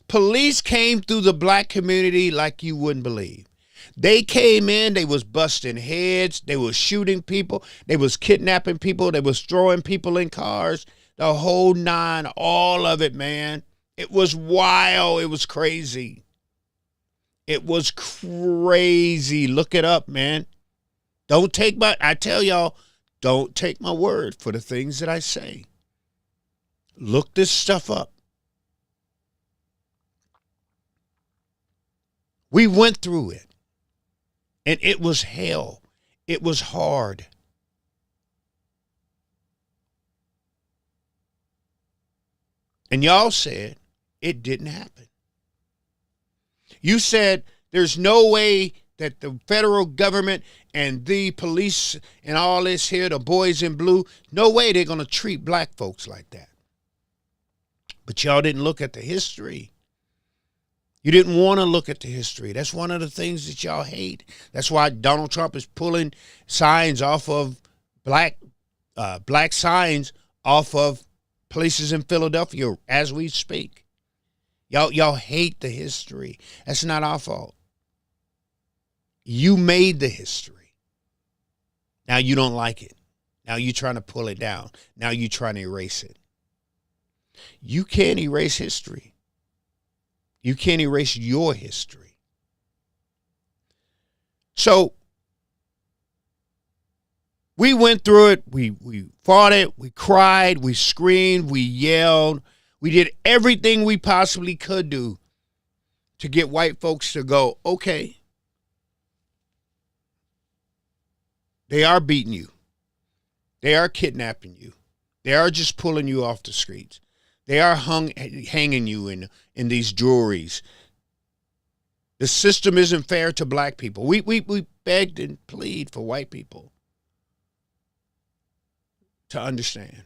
Police came through the black community like you wouldn't believe. They came in, they was busting heads, they was shooting people, they was kidnapping people, they was throwing people in cars, the whole nine, all of it, man. It was wild. It was crazy. It was crazy. Look it up, man. I tell y'all, don't take my word for the things that I say. Look this stuff up. We went through it, and it was hell. It was hard. And y'all said it didn't happen. You said there's no way that the federal government and the police and all this here, the boys in blue, no way they're going to treat black folks like that. But y'all didn't look at the history. You didn't want to look at the history. That's one of the things that y'all hate. That's why Donald Trump is pulling signs off of black signs off of places in Philadelphia as we speak. Y'all hate the history. That's not our fault. You made the history. Now you don't like it. Now you're trying to pull it down. Now you're trying to erase it. You can't erase history. You can't erase your history. So we went through it. We fought it. We cried. We screamed. We yelled. We did everything we possibly could do to get white folks to go, okay, they are beating you. They are kidnapping you. They are just pulling you off the streets. They are hanging you in these juries. The system isn't fair to black people. We begged and plead for white people to understand.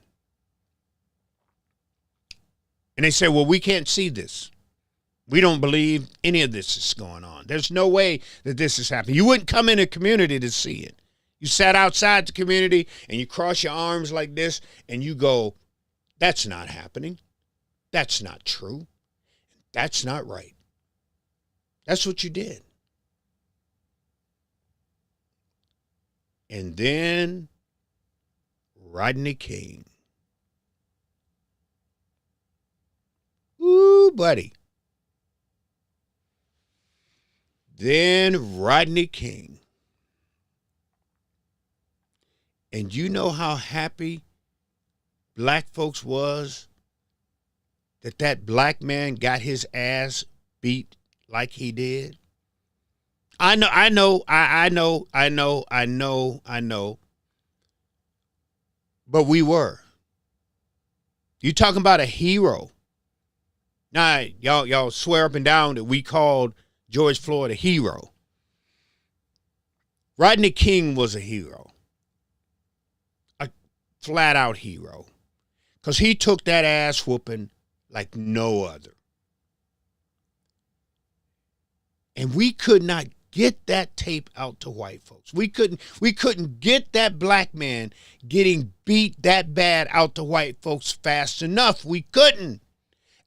And they say, well, we can't see this. We don't believe any of this is going on. There's no way that this is happening. You wouldn't come in a community to see it. You sat outside the community and you cross your arms like this and you go, that's not happening. That's not true. That's not right. That's what you did. And then Rodney King. Ooh, buddy. Then Rodney King. And you know how happy black folks was that black man got his ass beat like he did? I know. But we were. You talking about a hero. Now, y'all swear up and down that we called George Floyd a hero. Rodney King was a hero. A flat out hero. Because he took that ass whooping like no other. And we could not get that tape out to white folks. We couldn't get that black man getting beat that bad out to white folks fast enough. We couldn't.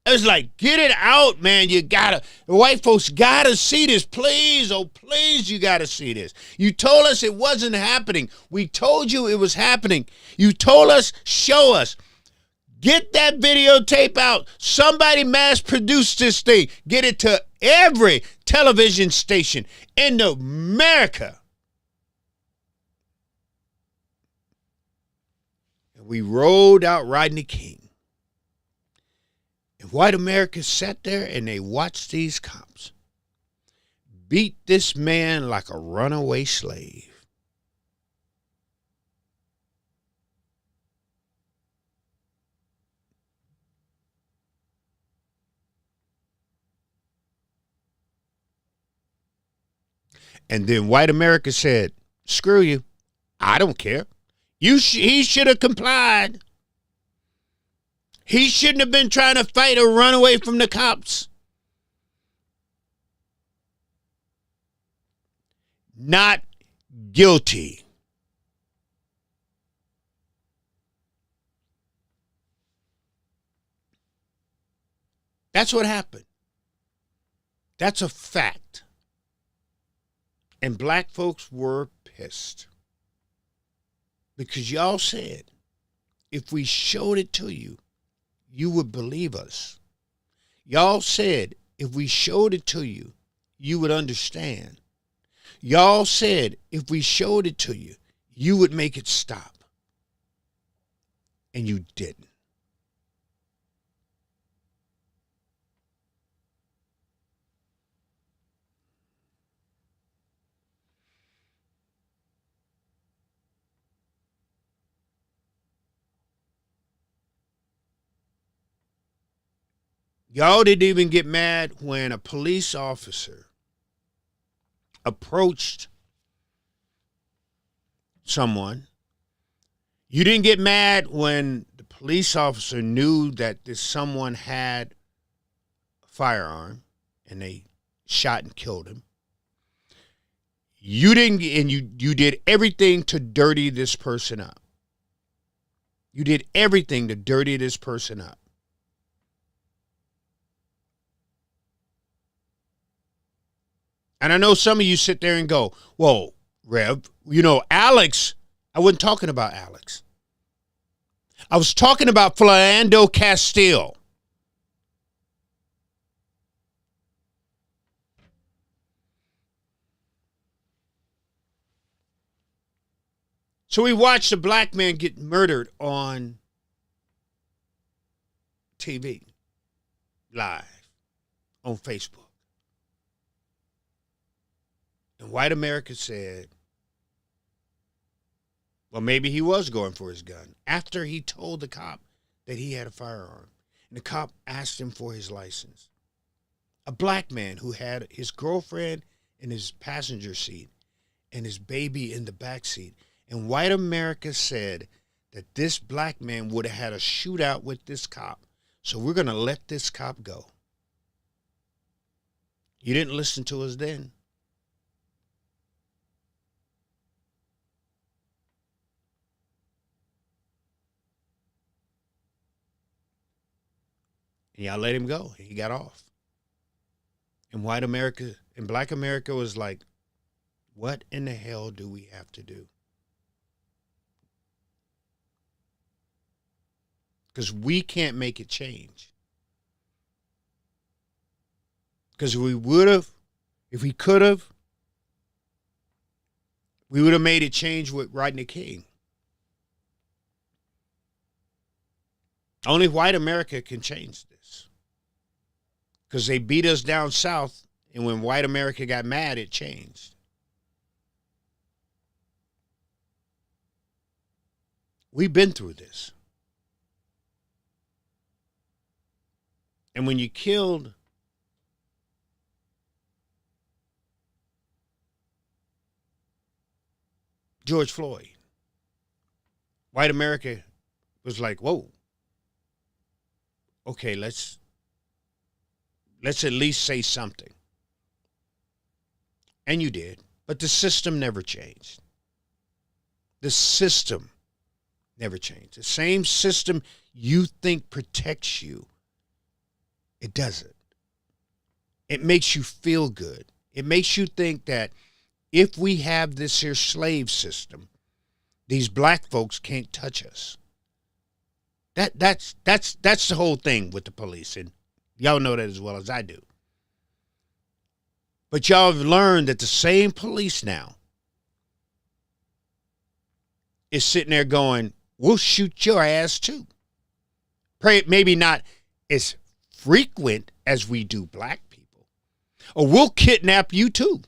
It was like, get it out, man. The white folks gotta see this. Please, oh please, you gotta see this. You told us it wasn't happening. We told you it was happening. You told us, show us. Get that videotape out. Somebody mass produce this thing. Get it to every television station in America. And we rolled out Rodney King. And white America sat there and they watched these cops beat this man like a runaway slave. And then white America said, screw you. I don't care. He should have complied. He shouldn't have been trying to fight or run away from the cops. Not guilty. That's what happened. That's a fact. And black folks were pissed. Because y'all said, if we showed it to you, you would believe us. Y'all said, if we showed it to you, you would understand. Y'all said, if we showed it to you, you would make it stop. And you didn't. Y'all didn't even get mad when a police officer approached someone. You didn't get mad when the police officer knew that this someone had a firearm and they shot and killed him. You didn't, and you did everything to dirty this person up. You did everything to dirty this person up. And I know some of you sit there and go, well, Rev, Alex, I wasn't talking about Alex. I was talking about Philando Castile. So we watched a black man get murdered on TV, live, on Facebook. And white America said, well, maybe he was going for his gun after he told the cop that he had a firearm. And the cop asked him for his license. A black man who had his girlfriend in his passenger seat and his baby in the back seat. And white America said that this black man would have had a shootout with this cop. So we're going to let this cop go. You didn't listen to us then. And y'all let him go. He got off. And white America and black America was like, what in the hell do we have to do? Because we can't make it change. Because if we could have, we would have made it change with Rodney King. Only white America can change this. Because they beat us down south, and when white America got mad, it changed. We've been through this. And when you killed George Floyd, white America was like, whoa, okay, let's at least say something. And you did. But the system never changed. The system never changed. The same system you think protects you, it doesn't. It makes you feel good. It makes you think that if we have this here slave system, these black folks can't touch us. That's the whole thing with the police, and y'all know that as well as I do. But y'all have learned that the same police now is sitting there going, we'll shoot your ass too. Maybe not as frequent as we do black people. Or we'll kidnap you too.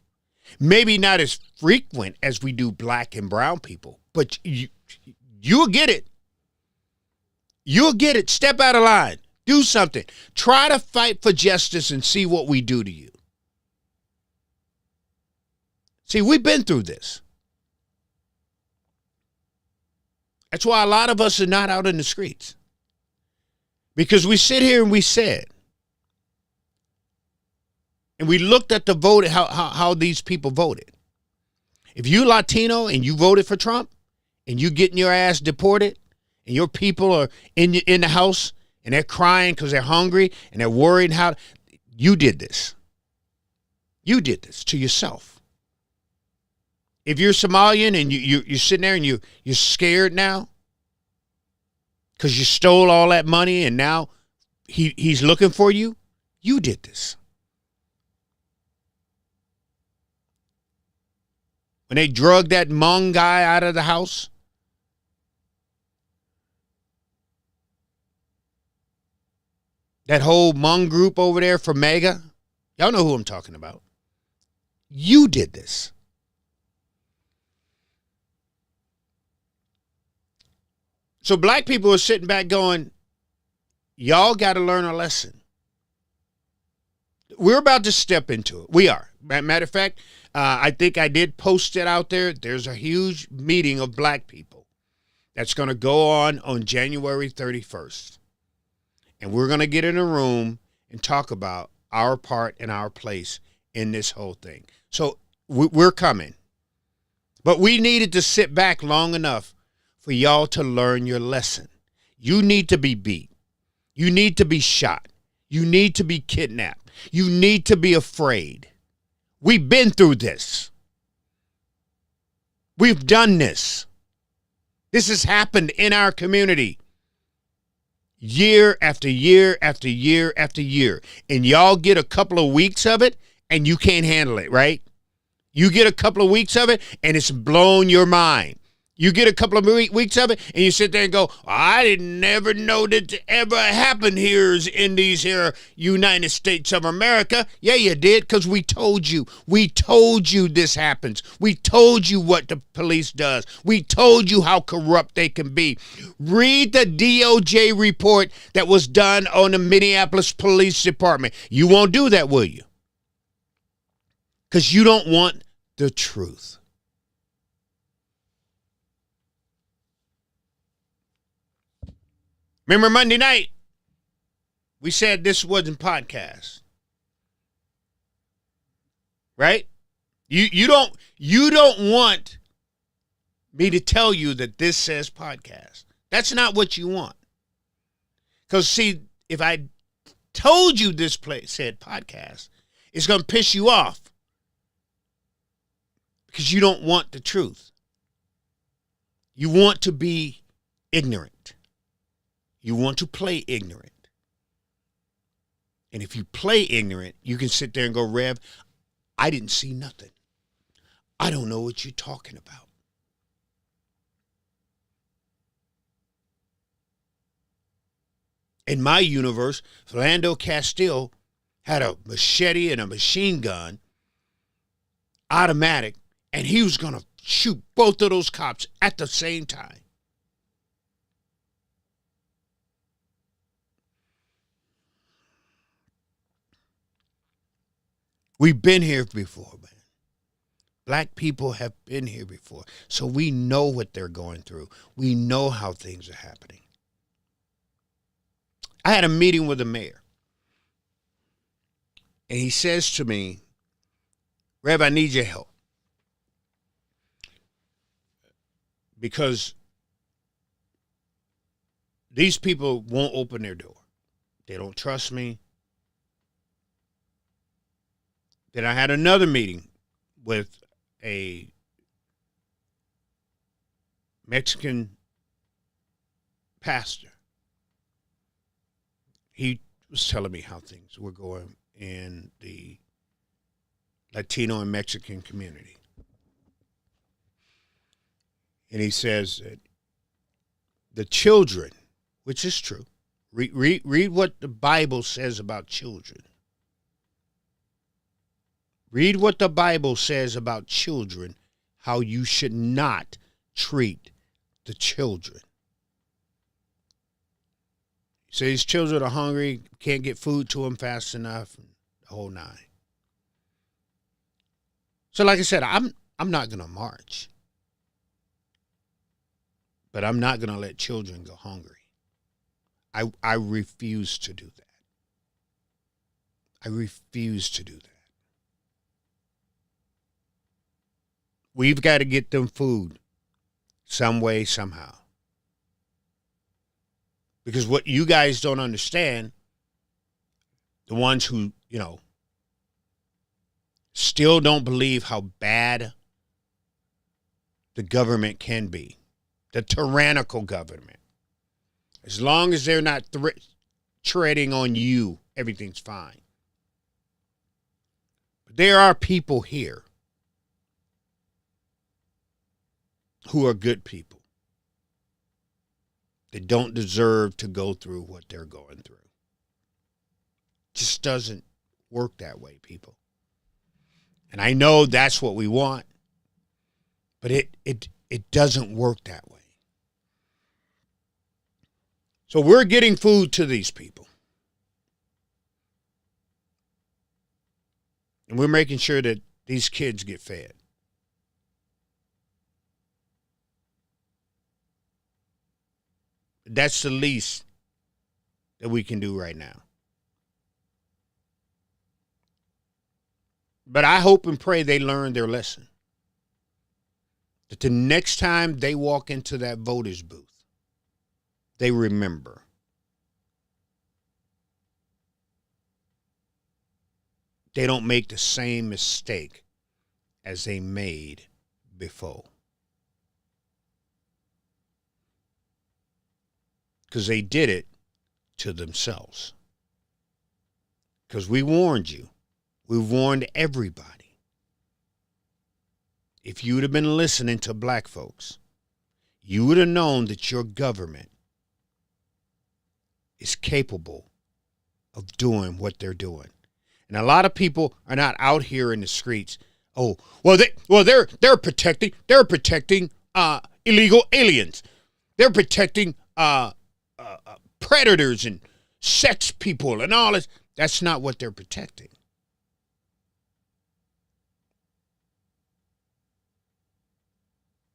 Maybe not as frequent as we do black and brown people. But you'll get it. You'll get it. Step out of line. Do something. Try to fight for justice and see what we do to you. See, we've been through this. That's why a lot of us are not out in the streets. Because we sit here and we said, and we looked at the vote, how these people voted. If you Latino and you voted for Trump and you getting your ass deported and your people are in the house and they're crying because they're hungry and they're worried how you did this. You did this to yourself. If you're Somalian and you're sitting there and you're scared now because you stole all that money and now he's looking for you, you did this. When they drugged that Hmong guy out of the house, that whole Hmong group over there for MAGA, y'all know who I'm talking about. You did this. So black people are sitting back going, y'all got to learn a lesson. We're about to step into it. We are. Matter of fact, I think I did post it out there. There's a huge meeting of black people that's going to go on January 31st. And we're going to get in a room and talk about our part and our place in this whole thing. So we're coming. But we needed to sit back long enough for y'all to learn your lesson. You need to be beat. You need to be shot. You need to be kidnapped. You need to be afraid. We've been through this. We've done this. This has happened in our community year after year after year after year. And y'all get a couple of weeks of it and you can't handle it, right? You get a couple of weeks of it and it's blown your mind. You get a couple of weeks of it, and you sit there and go, I didn't never know that ever happened here in these here United States of America. Yeah, you did, because we told you. We told you this happens. We told you what the police does. We told you how corrupt they can be. Read the DOJ report that was done on the Minneapolis Police Department. You won't do that, will you? Because you don't want the truth. Remember Monday night, we said this wasn't podcast. right? You don't want me to tell you that this says podcast. That's not what you want. Because see, if I told you this place said podcast, it's going to piss you off because you don't want the truth. You want to be ignorant. You want to play ignorant. And if you play ignorant, you can sit there and go, Rev, I didn't see nothing. I don't know what you're talking about. In my universe, Philando Castile had a machete and a machine gun, automatic, and he was going to shoot both of those cops at the same time. We've been here before, man. Black people have been here before. So we know what they're going through. We know how things are happening. I had a meeting with the mayor. And he says to me, Rev, I need your help. Because these people won't open their door. They don't trust me. Then I had another meeting with a Mexican pastor. He was telling me how things were going in the Latino and Mexican community. And he says that the children, which is true, read what the Bible says about children. Read what the Bible says about children, how you should not treat the children. He says children are hungry, can't get food to them fast enough, and the whole nine. So like I said, I'm not going to march. But I'm not going to let children go hungry. I refuse to do that. I refuse to do that. We've got to get them food some way, somehow. Because what you guys don't understand, the ones who, still don't believe how bad the government can be, the tyrannical government. As long as they're not treading on you, everything's fine. But there are people here who are good people. They don't deserve to go through what they're going through. Just doesn't work that way, people. And I know that's what we want, but it doesn't work that way. So we're getting food to these people. And we're making sure that these kids get fed. That's the least that we can do right now. But I hope and pray they learn their lesson. That the next time they walk into that voter's booth, they remember. They don't make the same mistake as they made before. Because they did it to themselves. Because we warned you. We warned everybody. If you would have been listening to black folks, you would have known that your government is capable of doing what they're doing. And a lot of people are not out here in the streets. Oh, they're protecting illegal aliens. They're protecting predators and sex people and all this. That's not what they're protecting.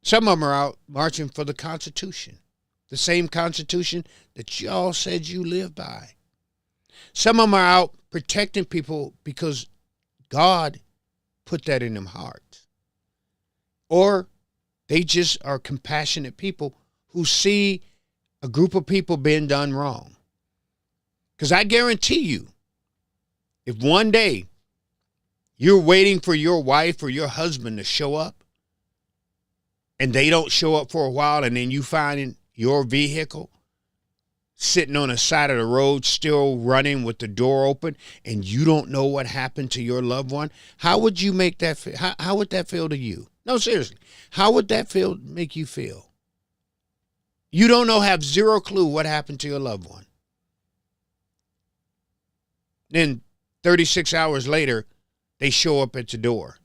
Some of them are out marching for the Constitution, the same Constitution that y'all said you live by. Some of them are out protecting people because God put that in them hearts. Or they just are compassionate people who see a group of people being done wrong. Because I guarantee you, if one day you're waiting for your wife or your husband to show up and they don't show up for a while, and then you find your vehicle sitting on the side of the road still running with the door open, and you don't know what happened to your loved one, how would you make that feel? How would that feel to you? No, seriously. How would that make you feel? You don't know, have zero clue what happened to your loved one. Then 36 hours later, they show up at the door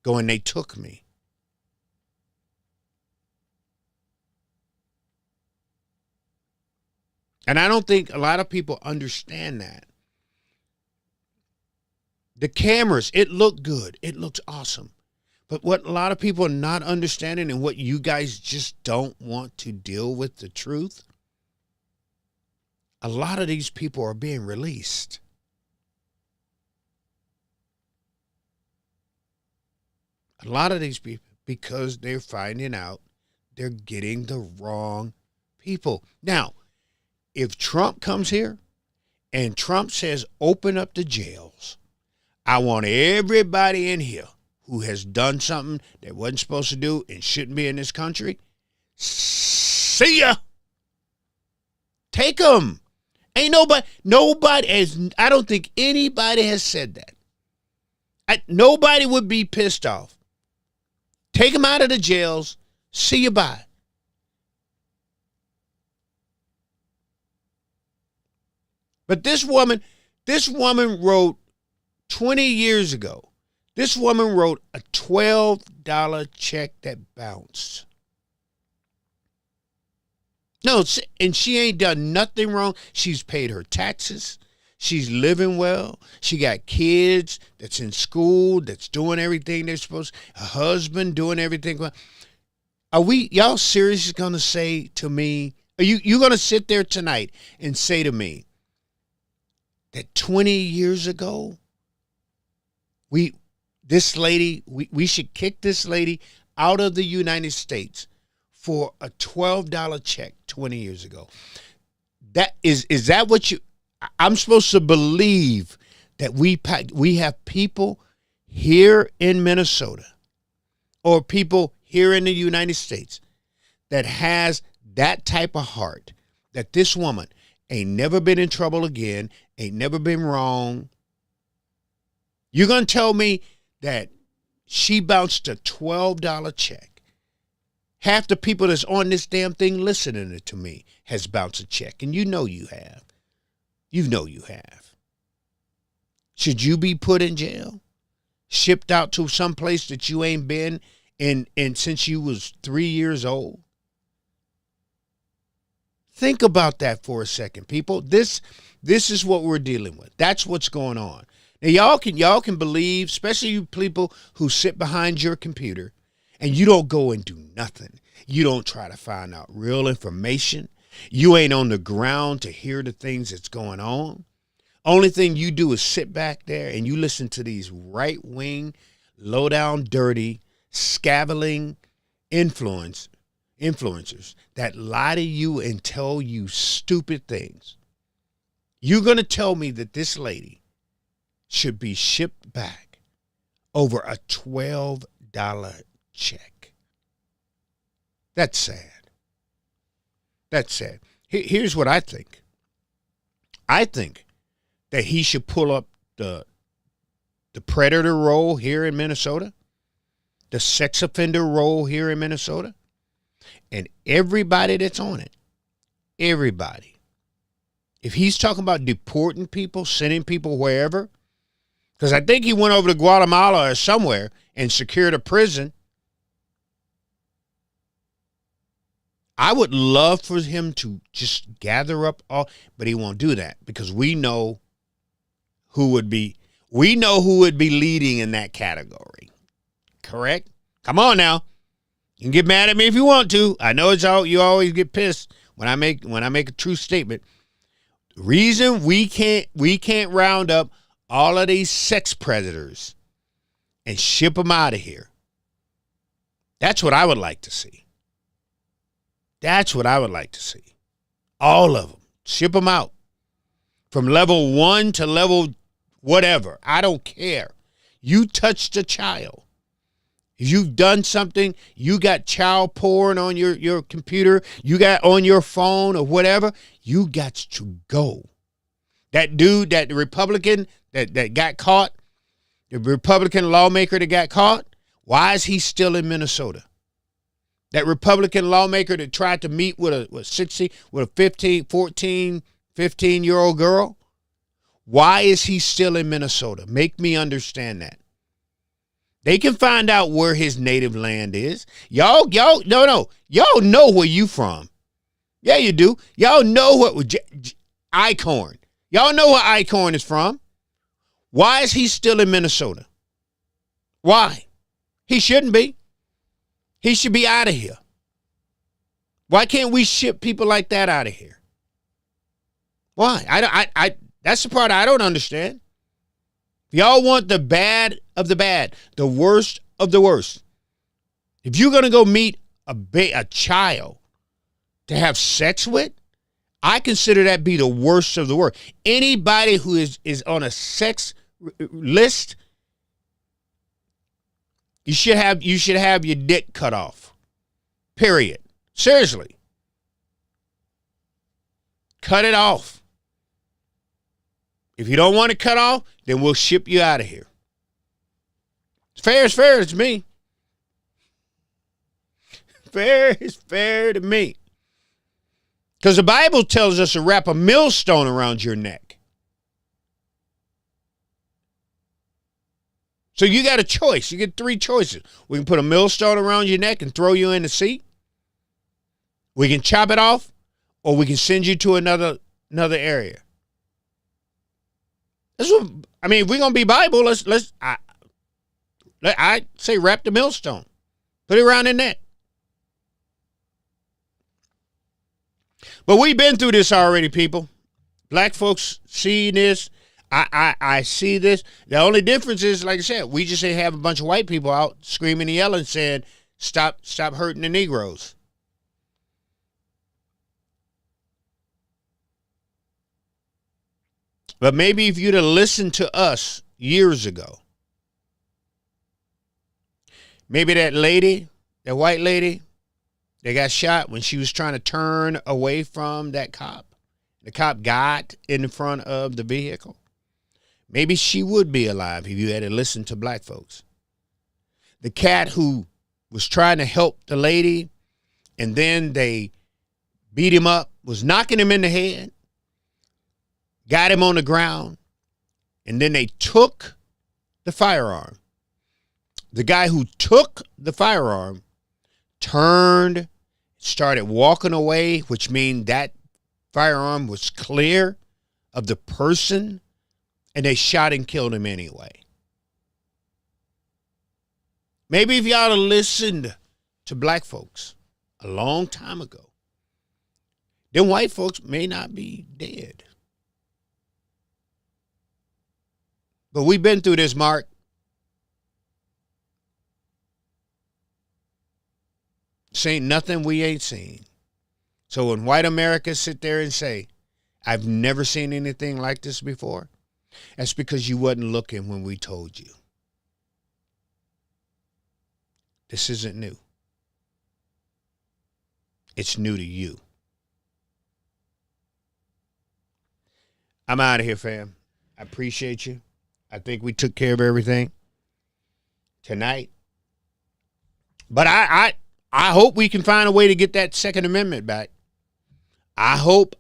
going, they took me. And I don't think a lot of people understand that. The cameras, it looked good. It looks awesome. But what a lot of people are not understanding, and what you guys just don't want to deal with the truth, a lot of these people are being released. A lot of these people, because they're finding out they're getting the wrong people. Now, if Trump comes here and Trump says, open up the jails, I want everybody in here who has done something that wasn't supposed to do and shouldn't be in this country, see ya. Take them. Ain't nobody has, I don't think anybody has said that. Nobody would be pissed off. Take them out of the jails. See you bye. But this woman wrote 20 years ago, this woman wrote a $12 check that bounced. No, and she ain't done nothing wrong. She's paid her taxes. She's living well. She got kids that's in school, that's doing everything they're supposed to. A husband doing everything. Are y'all seriously going to say to me, are you going to sit there tonight and say to me that 20 years ago, we should kick this lady out of the United States for a $12 check 20 years ago? Is that what I'm supposed to believe, that we have people here in Minnesota or people here in the United States that has that type of heart, that this woman ain't never been in trouble again, ain't never been wrong? You're going to tell me that she bounced a $12 check? Half the people that's on this damn thing listening to me has bounced a check, and you know you have. You know you have. Should you be put in jail? Shipped out to some place that you ain't been in since you was 3 years old? Think about that for a second, people. This is what we're dealing with. That's what's going on. Now, y'all can believe, especially you people who sit behind your computer and you don't go and do nothing. You don't try to find out real information. You ain't on the ground to hear the things that's going on. Only thing you do is sit back there and you listen to these right-wing, low-down, dirty, scaveling influencers that lie to you and tell you stupid things. You're going to tell me that this lady should be shipped back over a $12 check? That's sad. That's sad. Here's what I think. I think that he should pull up the predator roll here in Minnesota, the sex offender roll here in Minnesota, and everybody that's on it, everybody. If he's talking about deporting people, sending people wherever, because I think he went over to Guatemala or somewhere and secured a prison. I would love for him to just gather up all, but he won't do that because we know who would be leading in that category. Correct? Come on now. You can get mad at me if you want to. I know you always get pissed when I make a true statement. The reason we can't round up all of these sex predators and ship them out of here. That's what I would like to see. That's what I would like to see. All of them. Ship them out. From level 1 to level whatever. I don't care. You touched a child. If you've done something, you got child porn on your computer, you got on your phone or whatever, you got to go. That dude, that Republican that got caught, the Republican lawmaker that got caught, why is he still in Minnesota? That Republican lawmaker that tried to meet with a 15-year-old girl, why is he still in Minnesota? Make me understand that. They can find out where his native land is. Y'all know where you from. Yeah, you do. Y'all know what Icorn. Y'all know where Icorn is from. Why is he still in Minnesota? Why? He shouldn't be. He should be out of here. Why can't we ship people like that out of here? Why? That's the part I don't understand. If y'all want the bad of the bad, the worst of the worst, if you're going to go meet a child to have sex with, I consider that be the worst of the worst. Anybody who is on a sex list, you should have your dick cut off. Period. Seriously. Cut it off. If you don't want it cut off, then we'll ship you out of here. Fair is fair to me. Fair is fair to me. Because the Bible tells us to wrap a millstone around your neck. So you got a choice. You get 3 choices. We can put a millstone around your neck and throw you in the sea. We can chop it off, or we can send you to another area. If we're gonna be Bible, I say wrap the millstone. Put it around the neck. But we've been through this already, people. Black folks see this. I see this. The only difference is, like I said, we just have a bunch of white people out screaming and yelling, saying, stop hurting the Negroes. But maybe if you'd have listened to us years ago, maybe that white lady that got shot when she was trying to turn away from that cop, the cop got in front of the vehicle. Maybe she would be alive if you had to listen to black folks. The cat who was trying to help the lady and then they beat him up, was knocking him in the head, got him on the ground, and then they took the firearm. The guy who took the firearm turned, started walking away, which means that firearm was clear of the person, and they shot and killed him anyway. Maybe if y'all had listened to black folks a long time ago, then white folks may not be dead. But we've been through this, Mark. This ain't nothing we ain't seen. So when white America sit there and say, I've never seen anything like this before, that's because you wasn't looking when we told you. This isn't new. It's new to you. I'm out of here, fam. I appreciate you. I think we took care of everything tonight. But I hope we can find a way to get that Second Amendment back. I hope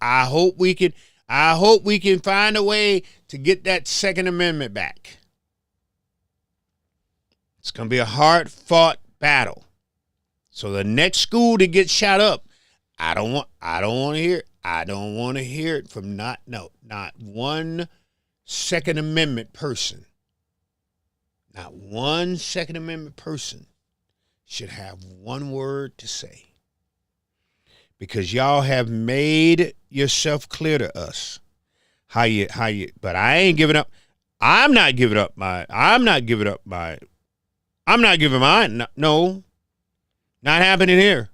we can find a way to get that Second Amendment back. It's going to be a hard-fought battle. So the next school that gets shot up, I don't want to hear it. I don't want to hear it from not one Second Amendment person. Not one Second Amendment person should have one word to say. Because y'all have made yourself clear to us how you, but I ain't giving up. I'm not giving up my I'm not giving mine. No, not happening here.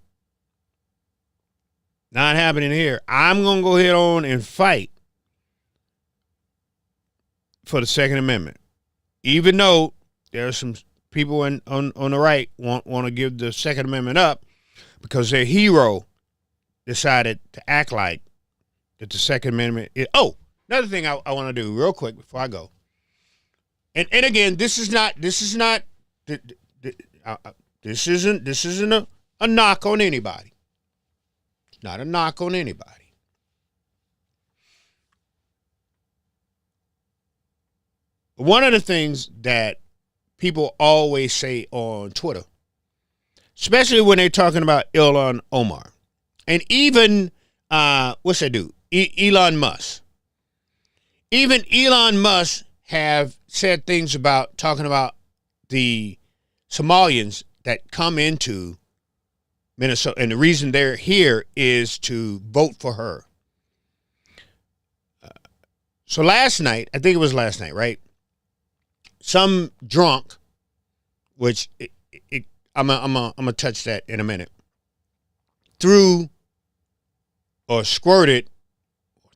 Not happening here. I'm going to go ahead on and fight for the Second Amendment. Even though there are some people on the right want to give the Second Amendment up because their hero decided to act like that the Second Amendment is. Oh, another thing I want to do real quick before I go. And again, this isn't a knock on anybody. It's not a knock on anybody. One of the things that people always say on Twitter, especially when they're talking about Ilhan Omar, and even what's that dude? Elon Musk. Even Elon Musk have said things about talking about the Somalians that come into Minnesota, and the reason they're here is to vote for her. So last night, I think it was last night, right? Some drunk, which I'm gonna touch that in a minute, threw or squirted,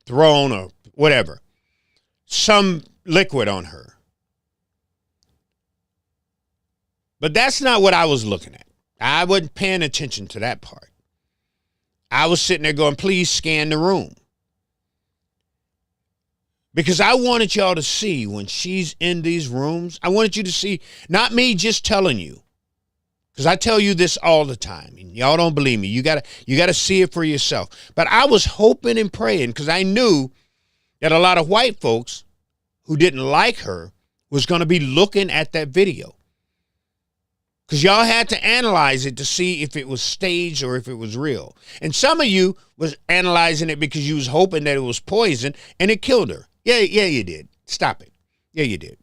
thrown or whatever, some liquid on her. But that's not what I was looking at. I wasn't paying attention to that part. I was sitting there going, please scan the room. Because I wanted y'all to see when she's in these rooms, I wanted you to see, not me just telling you, because I tell you this all the time, and y'all don't believe me. You gotta see it for yourself. But I was hoping and praying because I knew that a lot of white folks who didn't like her was going to be looking at that video. Because y'all had to analyze it to see if it was staged or if it was real. And some of you was analyzing it because you was hoping that it was poison and it killed her. Yeah, you did. Stop it. Yeah, you did.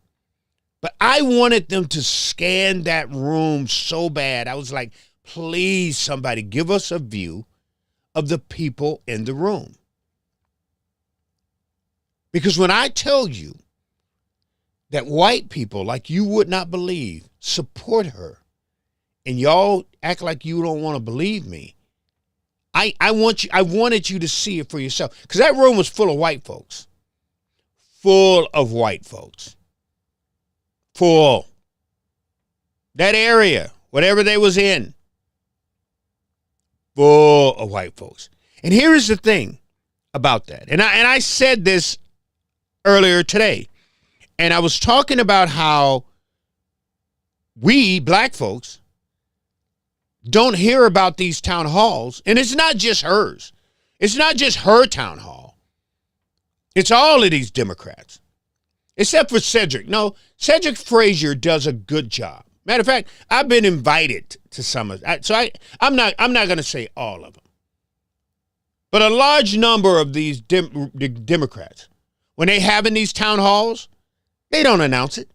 But I wanted them to scan that room so bad. I was like, please, somebody give us a view of the people in the room. Because when I tell you that white people, like you would not believe, support her, and y'all act like you don't want to believe me, I wanted you to see it for yourself. Because that room was full of white folks. Full of white folks. Full. That area, whatever they was in, full of white folks. And here is the thing about that. And I said this earlier today. And I was talking about how we, black folks, don't hear about these town halls. And it's not just hers. It's not just her town hall. It's all of these Democrats. Except for Cedric. No, Cedric Frazier does a good job. Matter of fact, I've been invited to some of that. So I'm not going to say all of them. But a large number of these Democrats, when they have in these town halls, they don't announce it.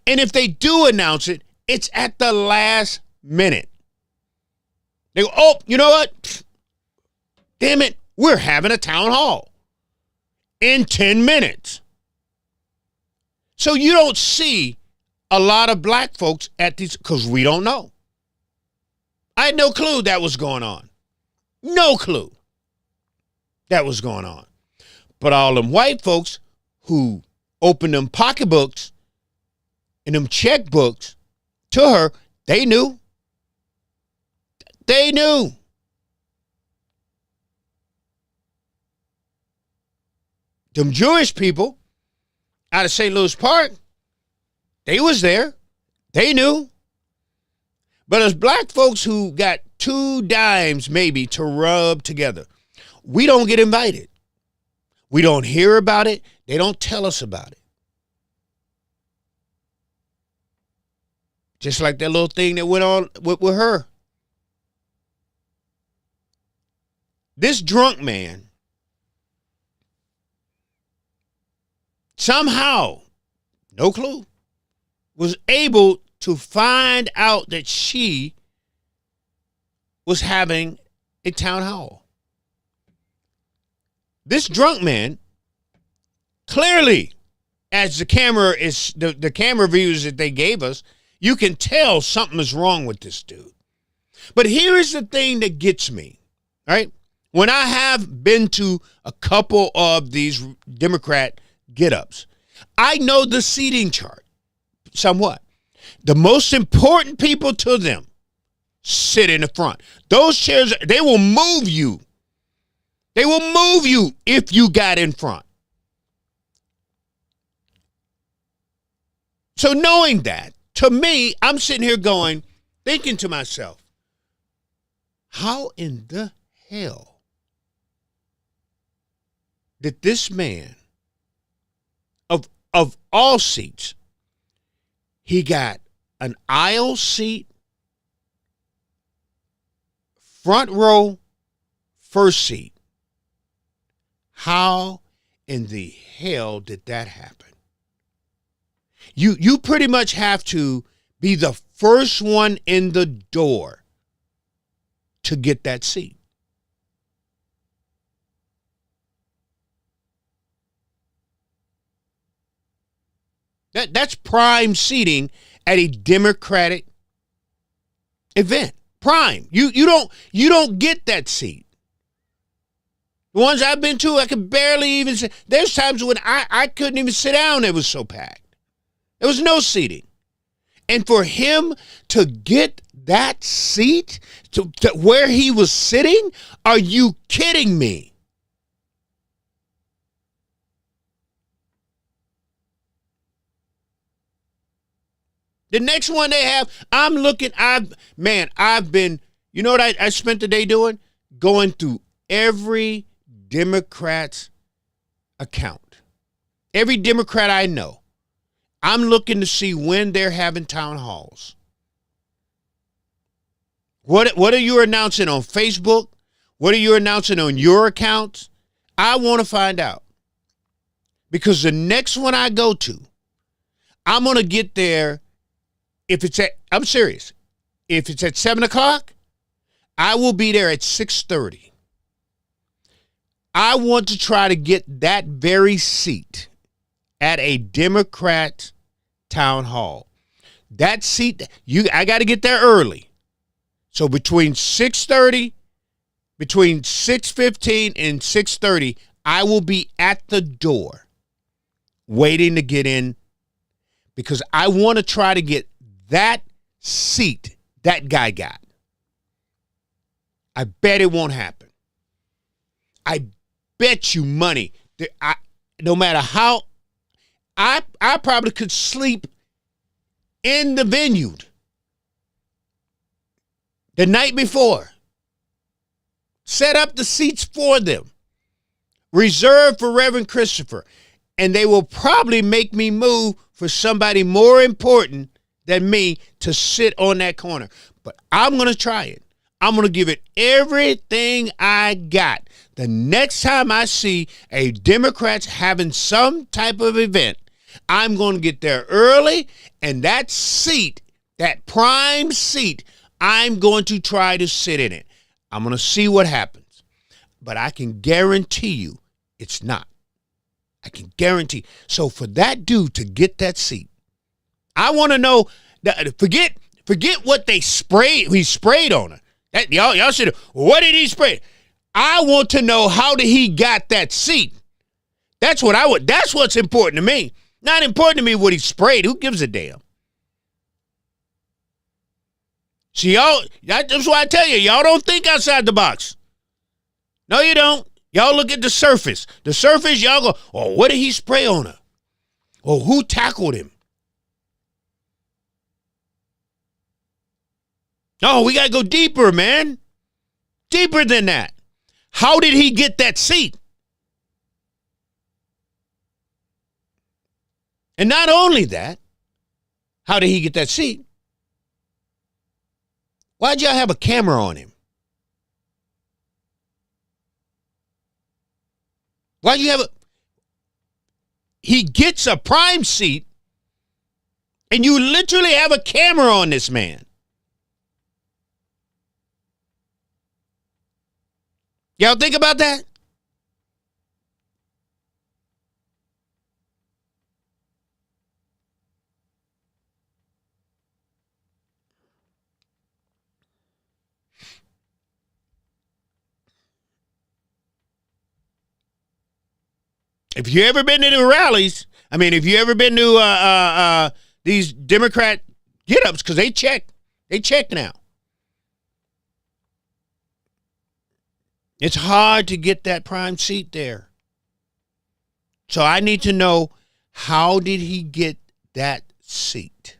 And if they do announce it, it's at the last minute. They go, oh, you know what? Damn it, we're having a town hall in 10 minutes. So you don't see a lot of black folks at these, because we don't know. I had no clue that was going on. No clue that was going on. But all them white folks who opened them pocketbooks and them checkbooks to her, they knew. They knew. Them Jewish people out of St. Louis Park, they was there. They knew. But as black folks who got 2 dimes maybe to rub together, we don't get invited. We don't hear about it. They don't tell us about it. Just like that little thing that went on with her. This drunk man somehow, no clue, was able to find out that she was having a town hall. This drunk man, clearly, as the camera views that they gave us, You can tell something is wrong with this dude. But here is the thing that gets me, right? When I have been to a couple of these Democrat get-ups, I know the seating chart somewhat. The most important people to them sit in the front. Those chairs, they will move you. They will move you if you got in front. So knowing that, to me, I'm sitting here going, thinking to myself, how in the hell did this man, of all seats, he got an aisle seat, front row, first seat. How in the hell did that happen? You pretty much have to be the first one in the door to get that seat. That's prime seating at a Democratic event. Prime. You don't get that seat. The ones I've been to, I could barely even sit. There's times when I couldn't even sit down. It was so packed. There was no seating. And for him to get that seat to where he was sitting, are you kidding me? The next one they have, I've been, you know what I spent the day doing? Going through every Democrat's account. Every Democrat I know. I'm looking to see when they're having town halls. What are you announcing on Facebook? What are you announcing on your accounts? I want to find out. Because the next one I go to, I'm going to get there. I'm serious. If it's at 7 o'clock, I will be there at 6:30. I want to try to get that very seat at a Democrat town hall. That seat, I got to get there early. So between 6:30, between 6:15 and 6:30, I will be at the door waiting to get in because I want to try to get that seat that guy got. I bet it won't happen. I bet you money that no matter how, I probably could sleep in the venue the night before. Set up the seats for them. Reserved for Reverend Christopher. And they will probably make me move for somebody more important than me to sit on that corner. But I'm going to try it. I'm going to give it everything I got. The next time I see a Democrats having some type of event, I'm going to get there early, and that seat, that prime seat, I'm going to try to sit in it. I'm going to see what happens. But I can guarantee you it's not. I can guarantee. So for that dude to get that seat, I want to know, forget what they sprayed, he sprayed on her. Y'all should, what did he spray? I want to know how did he got that seat. That's what's important to me. Not important to me what he sprayed. Who gives a damn? See, that's why I tell you, y'all don't think outside the box. No, you don't. Y'all look at the surface. The surface, y'all go, oh, what did he spray on her? Or who tackled him? No, we got to go deeper, man. Deeper than that. How did he get that seat? And not only that, how did he get that seat? Why'd y'all have a camera on him? Why'd you have he gets a prime seat and you literally have a camera on this man. Y'all think about that? If you ever been to the rallies, I mean, if you ever been to these Democrat get-ups, because they check now. It's hard to get that prime seat there. So I need to know, how did he get that seat?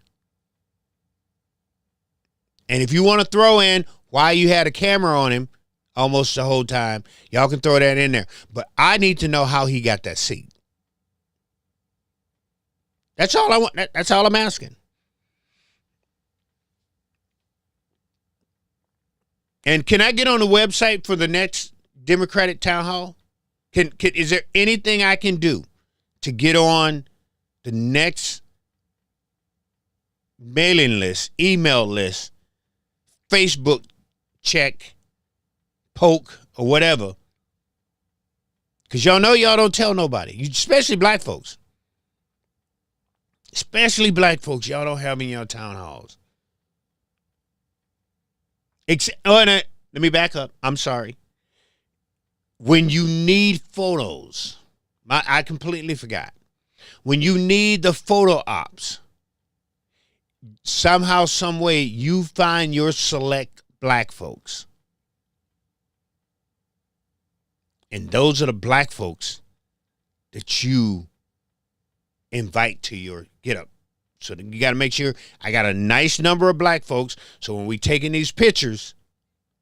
And if you want to throw in why you had a camera on him almost the whole time, y'all can throw that in there. But I need to know how he got that seat. That's all I want. That's all I'm asking. And can I get on the website for the next Democratic town hall? Is there anything I can do to get on the next mailing list, email list, Facebook check, poke, or whatever? Because y'all know y'all don't tell nobody, especially black folks. Especially black folks, y'all don't have in your town halls. Let me back up. I'm sorry. When you need photos, I completely forgot. When you need the photo ops, somehow, some way, you find your select black folks. And those are the black folks that you invite to your get up. So you got to make sure I got a nice number of black folks. So when we taking these pictures,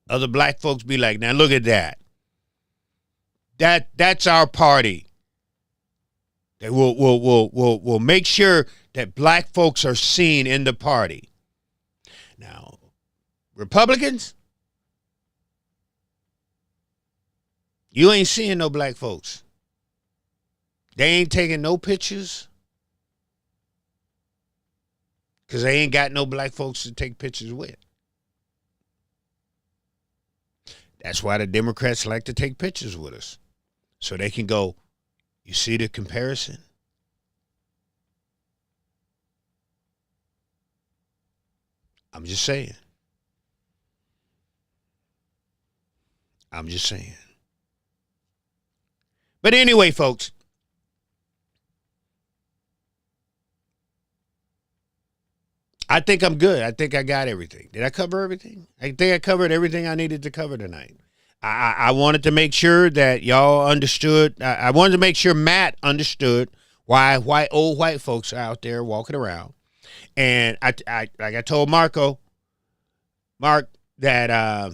other black folks be like, now look at that. That's our party. That we'll make sure that black folks are seen in the party. Now, Republicans, you ain't seeing no black folks. They ain't taking no pictures because they ain't got no black folks to take pictures with. That's why the Democrats like to take pictures with us. So they can go, you see the comparison? I'm just saying. But anyway, folks, I think I'm good. I think I got everything. Did I cover everything? I think I covered everything I needed to cover tonight. I wanted to make sure that y'all understood. I wanted to make sure Matt understood why old white folks are out there walking around. And I like I told Mark that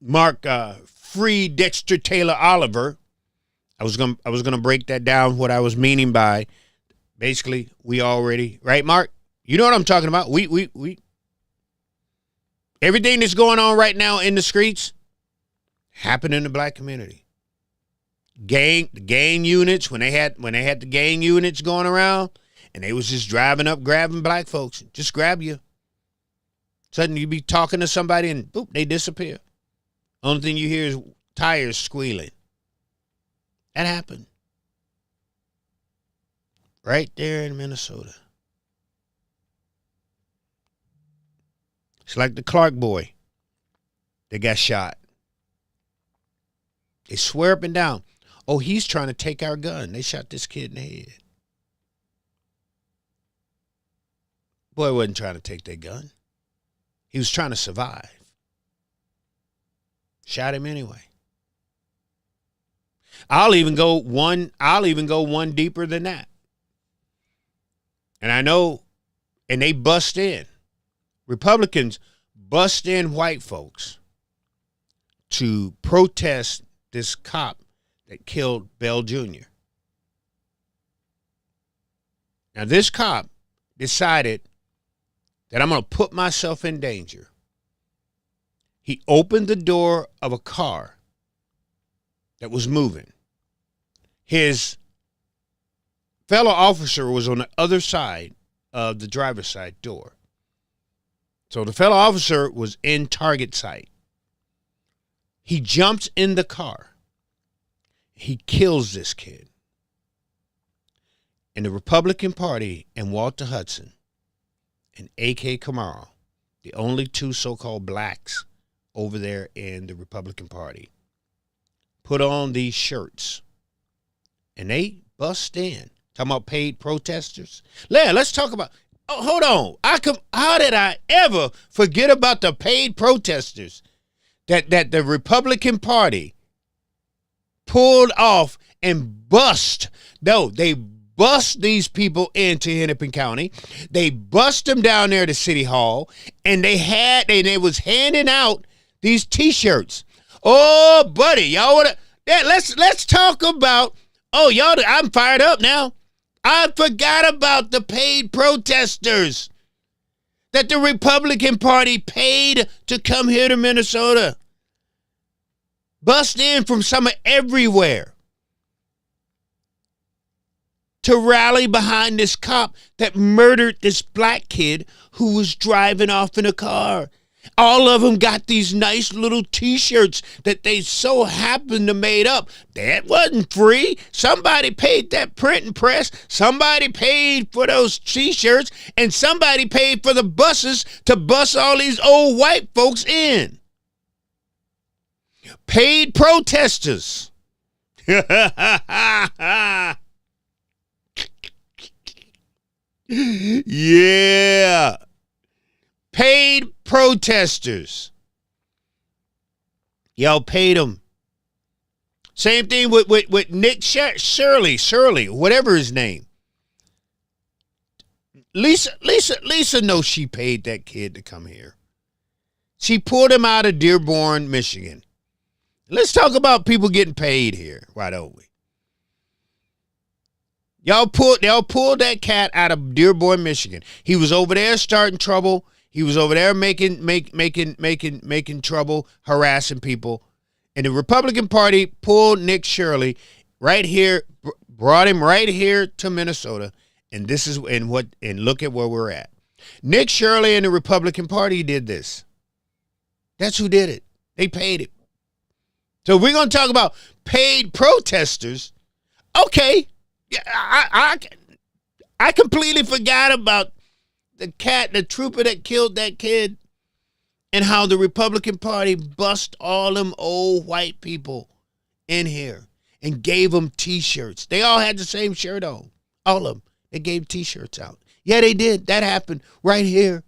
Mark free Dexter Taylor Oliver. I was gonna break that down, what I was meaning by basically we already, right, Mark? You know what I'm talking about. We everything that's going on right now in the streets happened in the black community. Gang units, when they had the gang units going around and they was just driving up grabbing black folks, just grab you. Suddenly you be talking to somebody and boop, they disappear. Only thing you hear is tires squealing. That happened. Right there in Minnesota. It's like the Clark boy that got shot. They swear up and down, oh, he's trying to take our gun. They shot this kid in the head. Boy wasn't trying to take their gun. He was trying to survive. Shot him anyway. I'll even go one deeper than that. And I know, and they bust in. Republicans bust in white folks to protest this cop that killed Bell Jr. Now, this cop decided that I'm going to put myself in danger. He opened the door of a car that was moving. His fellow officer was on the other side of the driver's side door. So the fellow officer was in target sight. He jumps in the car. He kills this kid. And the Republican Party and Walter Hudson and A.K. Kamara, the only two so-called blacks over there in the Republican Party, put on these shirts. And they bust in. Talking about paid protesters. Let's talk about, hold on. How did I ever forget about the paid protesters that the Republican Party pulled off and bust? No, they bust these people into Hennepin County. They bust them down there to City Hall, and they was handing out these T-shirts. Oh, buddy, y'all wanna? Yeah, let's talk about. Oh, y'all, I'm fired up now. I forgot about the paid protesters that the Republican Party paid to come here to Minnesota. Bust in from everywhere to rally behind this cop that murdered this black kid who was driving off in a car. All of them got these nice little T-shirts that they so happened to made up. That wasn't free. Somebody paid that print and press. Somebody paid for those T-shirts. And somebody paid for the buses to bus all these old white folks in. Paid protesters. Yeah. Paid protesters. Y'all paid them. Same thing with Nick Shirley, whatever his name. Lisa knows she paid that kid to come here. She pulled him out of Dearborn, Michigan. Let's talk about people getting paid here. Why don't we? Y'all pulled that cat out of Dearborn, Michigan. He was over there starting trouble. He was over there making trouble, harassing people. And the Republican Party pulled Nick Shirley right here, brought him right here to Minnesota. And look at where we're at. Nick Shirley and the Republican Party did this. That's who did it. They paid it. So we're going to talk about paid protesters. Okay. Yeah, I completely forgot about the trooper that killed that kid, and how the Republican Party bust all them old white people in here and gave them T-shirts. They all had the same shirt on. All of them. They gave T-shirts out. Yeah, they did. That happened right here.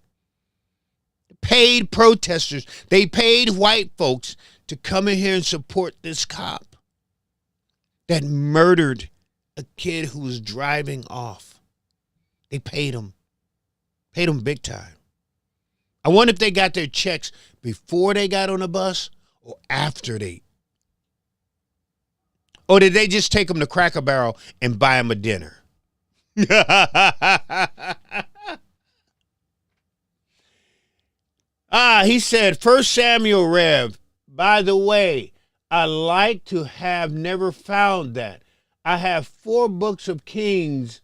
Paid protesters. They paid white folks to come in here and support this cop that murdered a kid who was driving off. They paid him. Paid them big time. I wonder if they got their checks before they got on the bus or after they. Or did they just take them to Cracker Barrel and buy them a dinner? He said, 1 Samuel Rev. By the way, I like to have never found that. I have 4 books of Kings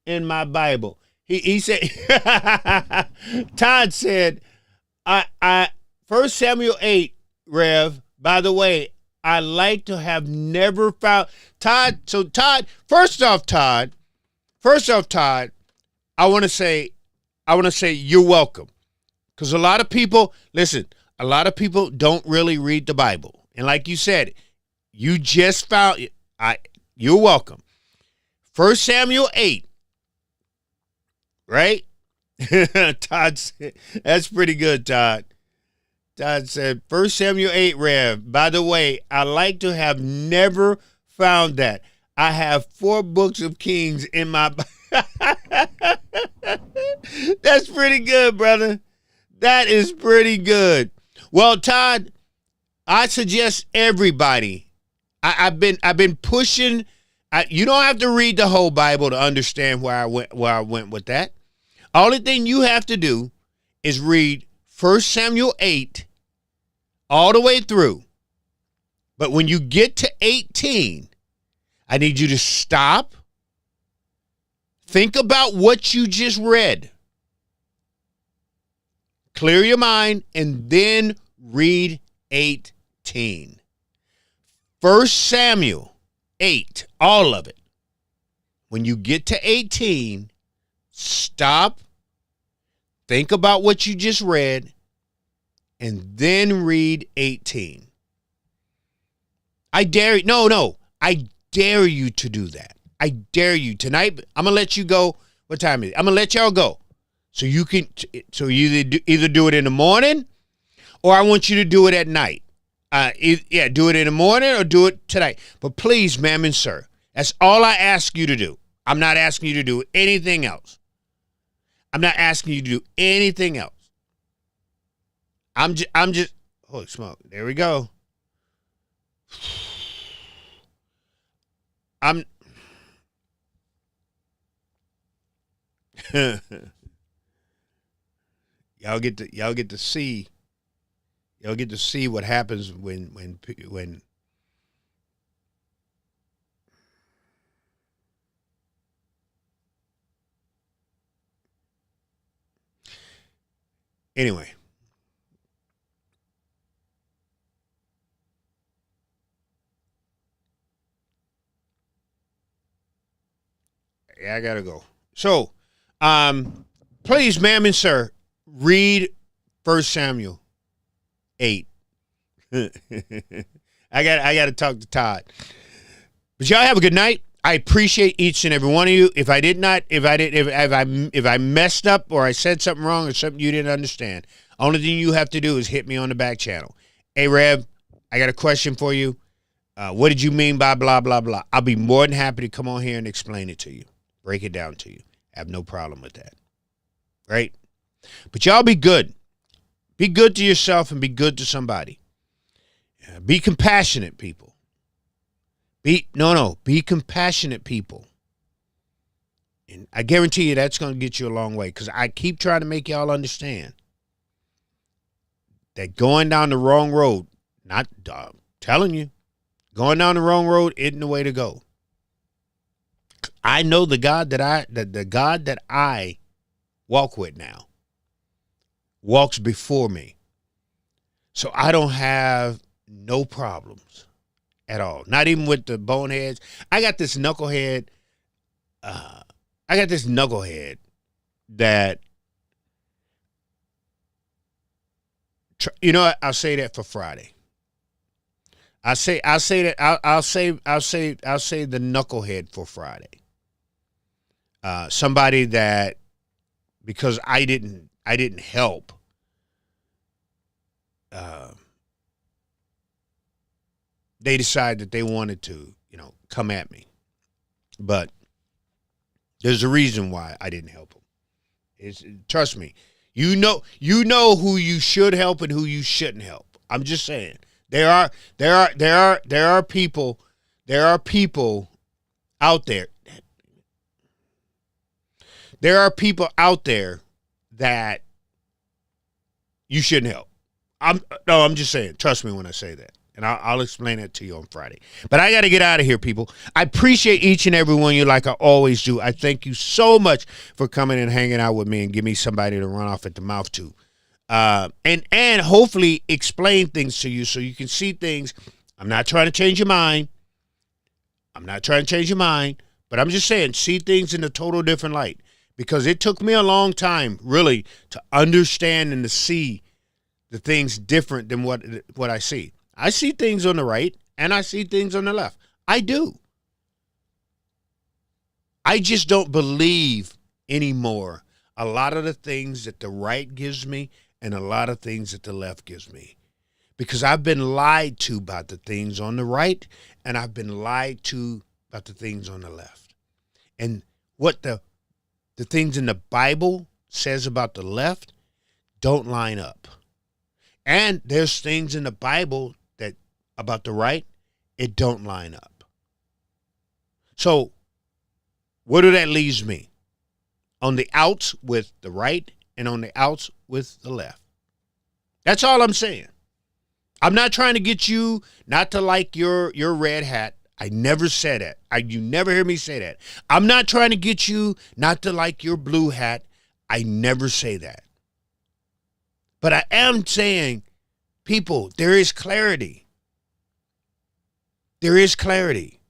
in my Bible. He said, Todd said, I 1 Samuel 8, Rev, by the way, I like to have never found Todd. So Todd, first off, Todd, I want to say you're welcome. Because a lot of people don't really read the Bible. And like you said, you just found you're welcome. 1 Samuel 8. Right? Todd said, that's pretty good, Todd. Todd said, 1 Samuel 8, Rev. By the way, I like to have never found that. I have 4 books of Kings in my That's pretty good, brother. That is pretty good. Well, Todd, I suggest everybody. I've been pushing. You don't have to read the whole Bible to understand where I went with that. Only thing you have to do is read 1 Samuel 8 all the way through. But when you get to 18, I need you to stop. Think about what you just read. Clear your mind and then read 18. 1 Samuel 8, all of it. When you get to 18, stop, think about what you just read, and then read 18. I dare you. No. I dare you to do that. I dare you. Tonight, I'm going to let you go. What time is it? I'm going to let y'all go. So you either do it in the morning or I want you to do it at night. Do it in the morning or do it tonight. But please, ma'am and sir, that's all I ask you to do. I'm not asking you to do anything else. I'm not asking you to do anything else. I'm just, holy smoke. There we go. Y'all get to see what happens when anyway. Yeah, I gotta go. So, please, ma'am and sir, read 1 Samuel 8. I got to talk to Todd. But y'all have a good night. I appreciate each and every one of you. If I messed up or I said something wrong or something you didn't understand, only thing you have to do is hit me on the back channel. Hey, Rev, I got a question for you. What did you mean by blah, blah, blah? I'll be more than happy to come on here and explain it to you. Break it down to you. I have no problem with that. Right? But y'all be good. Be good to yourself and be good to somebody. Be compassionate, people. Be compassionate, people. And I guarantee you that's going to get you a long way because I keep trying to make y'all understand that going down the wrong road, telling you, going down the wrong road isn't the way to go. I know the God that I walk with now walks before me. So I don't have no problems at all. Not even with the boneheads. I got this knucklehead that, you know what? I'll say that for Friday. I'll say the knucklehead for Friday. Somebody that, because I didn't help, they decided that they wanted to, come at me. But there's a reason why I didn't help them. Trust me, you know who you should help and who you shouldn't help. I'm just saying. There are people out there. There are people out there that you shouldn't help. I'm just saying. Trust me when I say that. And I'll explain that to you on Friday. But I got to get out of here, people. I appreciate each and every one of you like I always do. I thank you so much for coming and hanging out with me and give me somebody to run off at the mouth to. And hopefully explain things to you so you can see things. I'm not trying to change your mind. But I'm just saying, see things in a total different light. Because it took me a long time, really, to understand and to see the things different than what I see. I see things on the right, and I see things on the left. I do. I just don't believe anymore a lot of the things that the right gives me and a lot of things that the left gives me. Because I've been lied to about the things on the right, and I've been lied to about the things on the left. And what the things in the Bible says about the left don't line up. And there's things in the Bible that about the right, it don't line up. So where do that leaves me? On the outs with the right and on the outs with the left. That's all I'm saying. I'm not trying to get you not to like your red hat. I never said that. You never hear me say that. I'm not trying to get you not to like your blue hat. I never say that. But I am saying, people, there is clarity. There is clarity.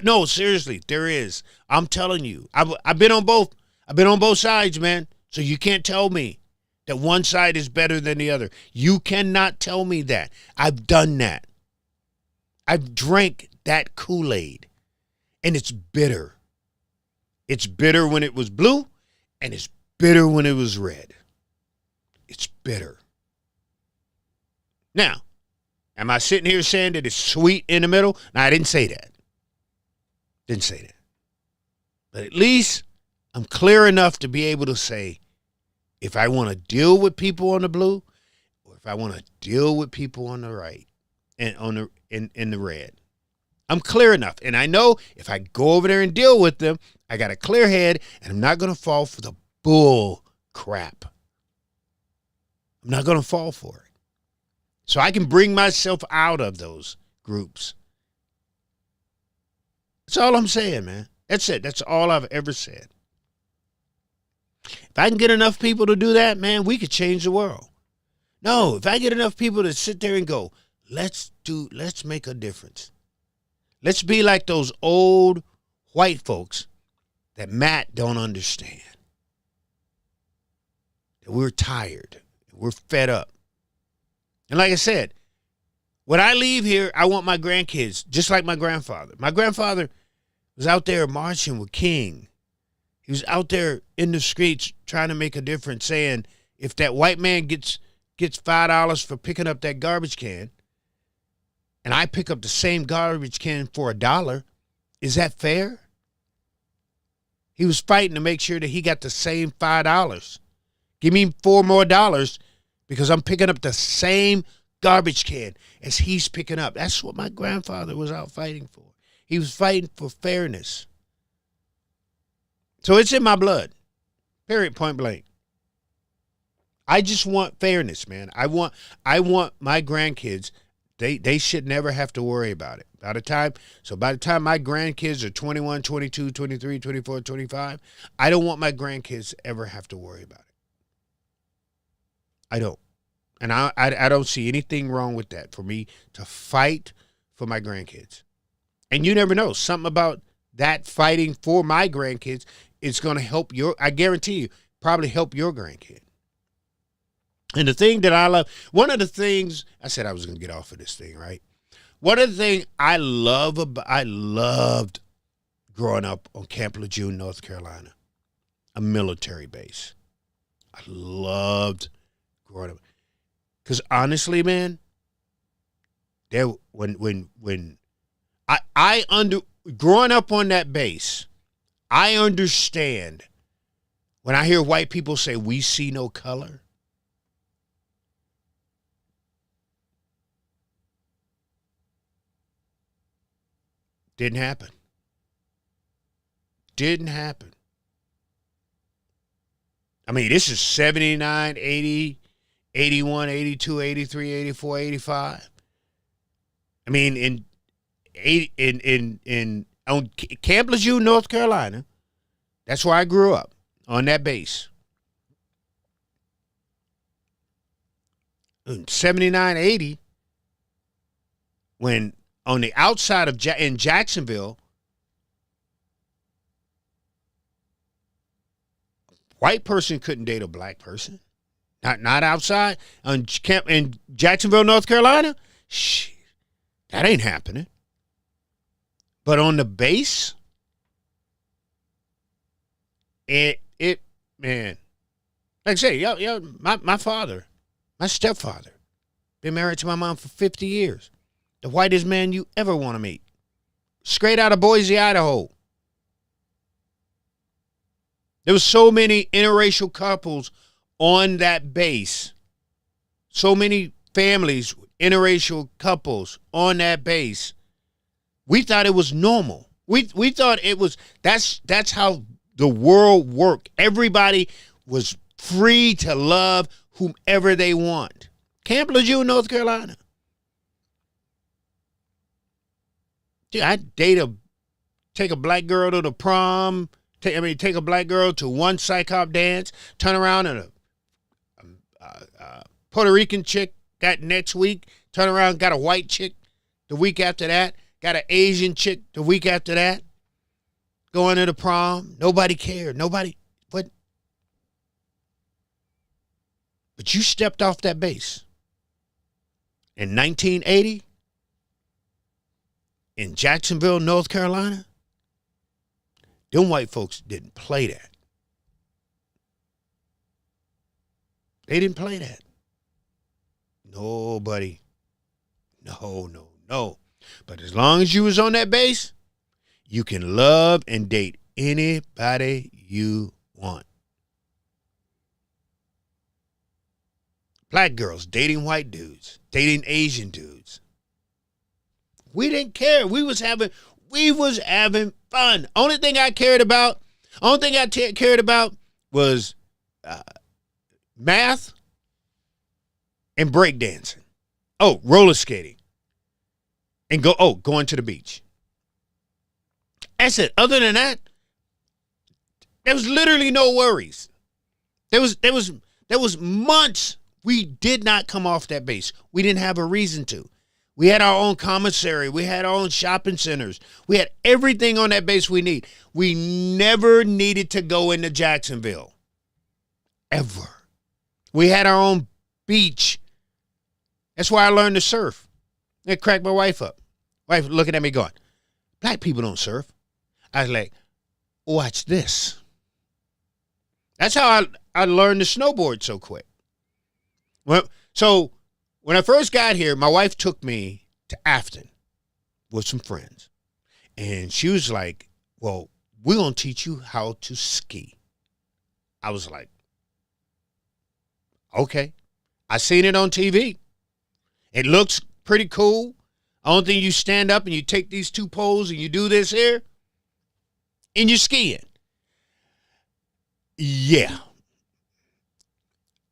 No, seriously, there is. I'm telling you. I've been on both. I've been on both sides, man. So you can't tell me that one side is better than the other. You cannot tell me that. I've done that. I've drank that Kool-Aid, and it's bitter. It's bitter when it was blue, and it's bitter when it was red. It's bitter. Now, am I sitting here saying that it's sweet in the middle? No, I didn't say that. Didn't say that. But at least I'm clear enough to be able to say, if I want to deal with people on the blue, or if I want to deal with people on the right and on the in the red, I'm clear enough. And I know if I go over there and deal with them, I got a clear head, and I'm not going to fall for the bull crap. I'm not going to fall for it. So I can bring myself out of those groups. That's all I'm saying, man. That's it. That's all I've ever said. If I can get enough people to do that, man, we could change the world. No, if I get enough people to sit there and go, let's make a difference. Let's be like those old white folks that Matt don't understand. That we're tired. We're fed up. And like I said, when I leave here, I want my grandkids, just like my grandfather. My grandfather was out there marching with King. He was out there in the streets trying to make a difference, saying, if that white man gets $5 for picking up that garbage can, and I pick up the same garbage can for $1, is that fair? He was fighting to make sure that he got the same $5. Give me $4 more because I'm picking up the same garbage can as he's picking up. That's what my grandfather was out fighting for. He was fighting for fairness. So it's in my blood. Period, point blank. I just want fairness, man. I want my grandkids, they should never have to worry about it. By the time my grandkids are 21, 22, 23, 24, 25, I don't want my grandkids to ever have to worry about it. I don't. And I don't see anything wrong with that, for me to fight for my grandkids. And you never know, something about that fighting for my grandkids is going to help I guarantee you, probably help your grandkid. And the thing that I love, one of the things, I said I was going to get off of this thing, right? One of the things I loved growing up on Camp Lejeune, North Carolina, a military base. I loved growing up. Because honestly, man, when growing up on that base, I understand when I hear white people say, we see no color. Didn't happen. Didn't happen. I mean, this is 79, 80, 81, 82, 83, 84, 85. I mean, on Camp Lejeune, North Carolina, that's where I grew up, on that base. In 79, 80, when on the outside of in Jacksonville, white person couldn't date a black person. Not outside on camp in Jacksonville, North Carolina. That ain't happening. But on the base, it man, like I say, my father, my stepfather, been married to my mom for 50 years. The whitest man you ever want to meet. Straight out of Boise, Idaho. There was so many interracial couples on that base. So many families, interracial couples on that base. We thought it was normal. We thought it was, that's how the world worked. Everybody was free to love whomever they want. Camp Lejeune, North Carolina. Dude, I'd take a black girl to the prom, take a black girl to one psych-op dance, turn around and a Puerto Rican chick got next week, turn around, got a white chick the week after that, got an Asian chick the week after that, going to the prom. Nobody cared. But you stepped off that base. In 1980, in Jacksonville, North Carolina, them white folks didn't play that. They didn't play that. Nobody. No. But as long as you was on that base, you can love and date anybody you want. Black girls dating white dudes, dating Asian dudes. We didn't care. We was having fun. Only thing I cared about was math and breakdancing. Oh, roller skating. And going to the beach. That's it. Other than that, there was literally no worries. There was months we did not come off that base. We didn't have a reason to. We had our own commissary. We had our own shopping centers. We had everything on that base we need. We never needed to go into Jacksonville. Ever. We had our own beach. That's why I learned to surf. It cracked my wife up. Wife looking at me going, black people don't surf. I was like, watch this. That's how I learned to snowboard so quick. So when I first got here, my wife took me to Afton with some friends. And she was like, well, we're going to teach you how to ski. I was like, okay. I seen it on TV. It looks pretty cool. Only thing, you stand up and you take these two poles and you do this here and you're skiing. Yeah.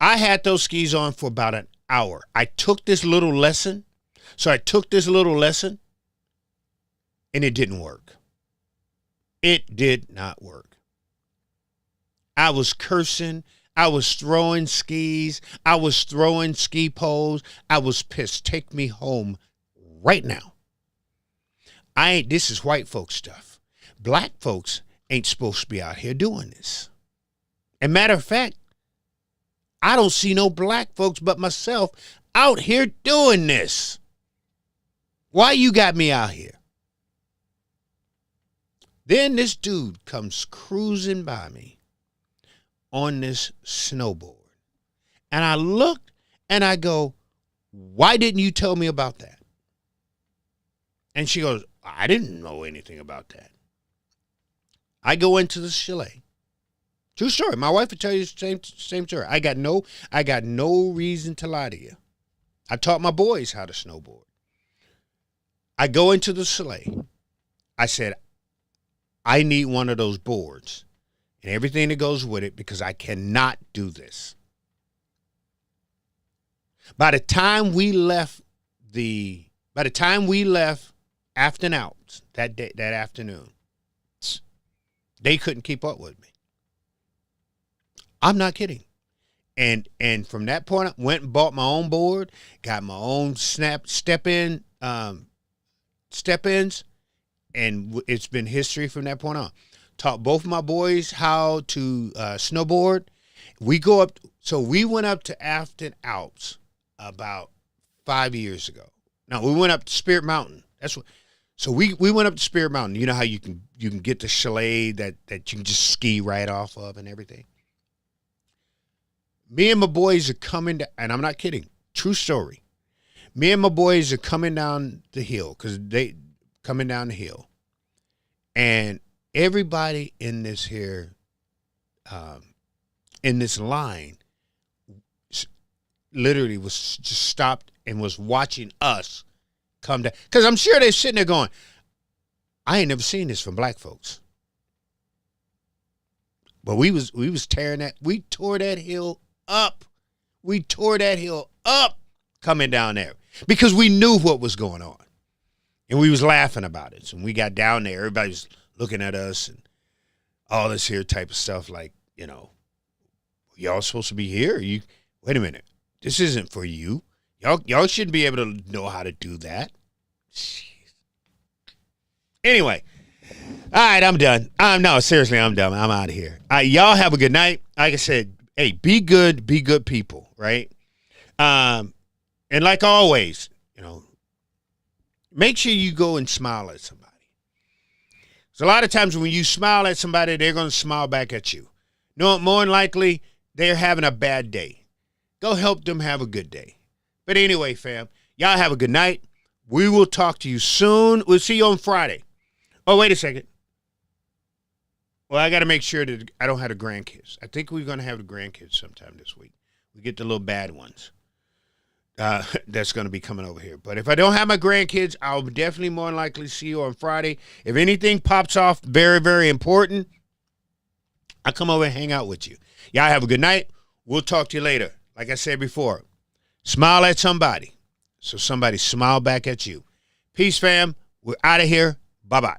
I had those skis on for about an hour. I took this little lesson. And it didn't work. It did not work. I was cursing. I was throwing skis. I was throwing ski poles. I was pissed. Take me home right now. This is white folks stuff. Black folks ain't supposed to be out here doing this. And matter of fact, I don't see no black folks but myself out here doing this. Why you got me out here? Then this dude comes cruising by me on this snowboard. And I looked and I go, why didn't you tell me about that? And she goes, I didn't know anything about that. I go into the chalet. True story. My wife would tell you the same story. I got no reason to lie to you. I taught my boys how to snowboard. I go into the chalet. I said, I need one of those boards and everything that goes with it because I cannot do this. By the time we left Afton out that afternoon, they couldn't keep up with me. I'm not kidding. And from that point, I went and bought my own board, got my own step-ins, and it's been history from that point on. Taught both of my boys how to snowboard. We went up to Afton Alps about 5 years ago. No, we went up to Spirit Mountain. So we went up to Spirit Mountain. You know how you can get the chalet that you can just ski right off of and everything. Me and my boys are coming down, and I'm not kidding. True story. Me and my boys are coming down the hill and everybody in this here, in this line, literally was just stopped and was watching us come down. Because I'm sure they're sitting there going, I ain't never seen this from black folks. But we tore that hill up. We tore that hill up coming down there because we knew what was going on. And we was laughing about it. So when we got down there, everybody was looking at us and all this here type of stuff like, y'all supposed to be here? Wait a minute. This isn't for you. Y'all shouldn't be able to know how to do that. Jeez. Anyway. All right, I'm done. No, seriously, I'm done. I'm out of here. Y'all have a good night. Like I said, hey, be good people, right? And like always, make sure you go and smile at somebody. So a lot of times when you smile at somebody, they're going to smile back at you. No, more than likely, they're having a bad day. Go help them have a good day. But anyway, fam, y'all have a good night. We will talk to you soon. We'll see you on Friday. Oh, wait a second. Well, I got to make sure that I don't have the grandkids. I think we're going to have the grandkids sometime this week. We get the little bad ones. That's going to be coming over here. But if I don't have my grandkids, I'll definitely more than likely see you on Friday. If anything pops off very, very important, I'll come over and hang out with you. Y'all have a good night. We'll talk to you later. Like I said before, smile at somebody so somebody smile back at you. Peace, fam. We're out of here. Bye-bye.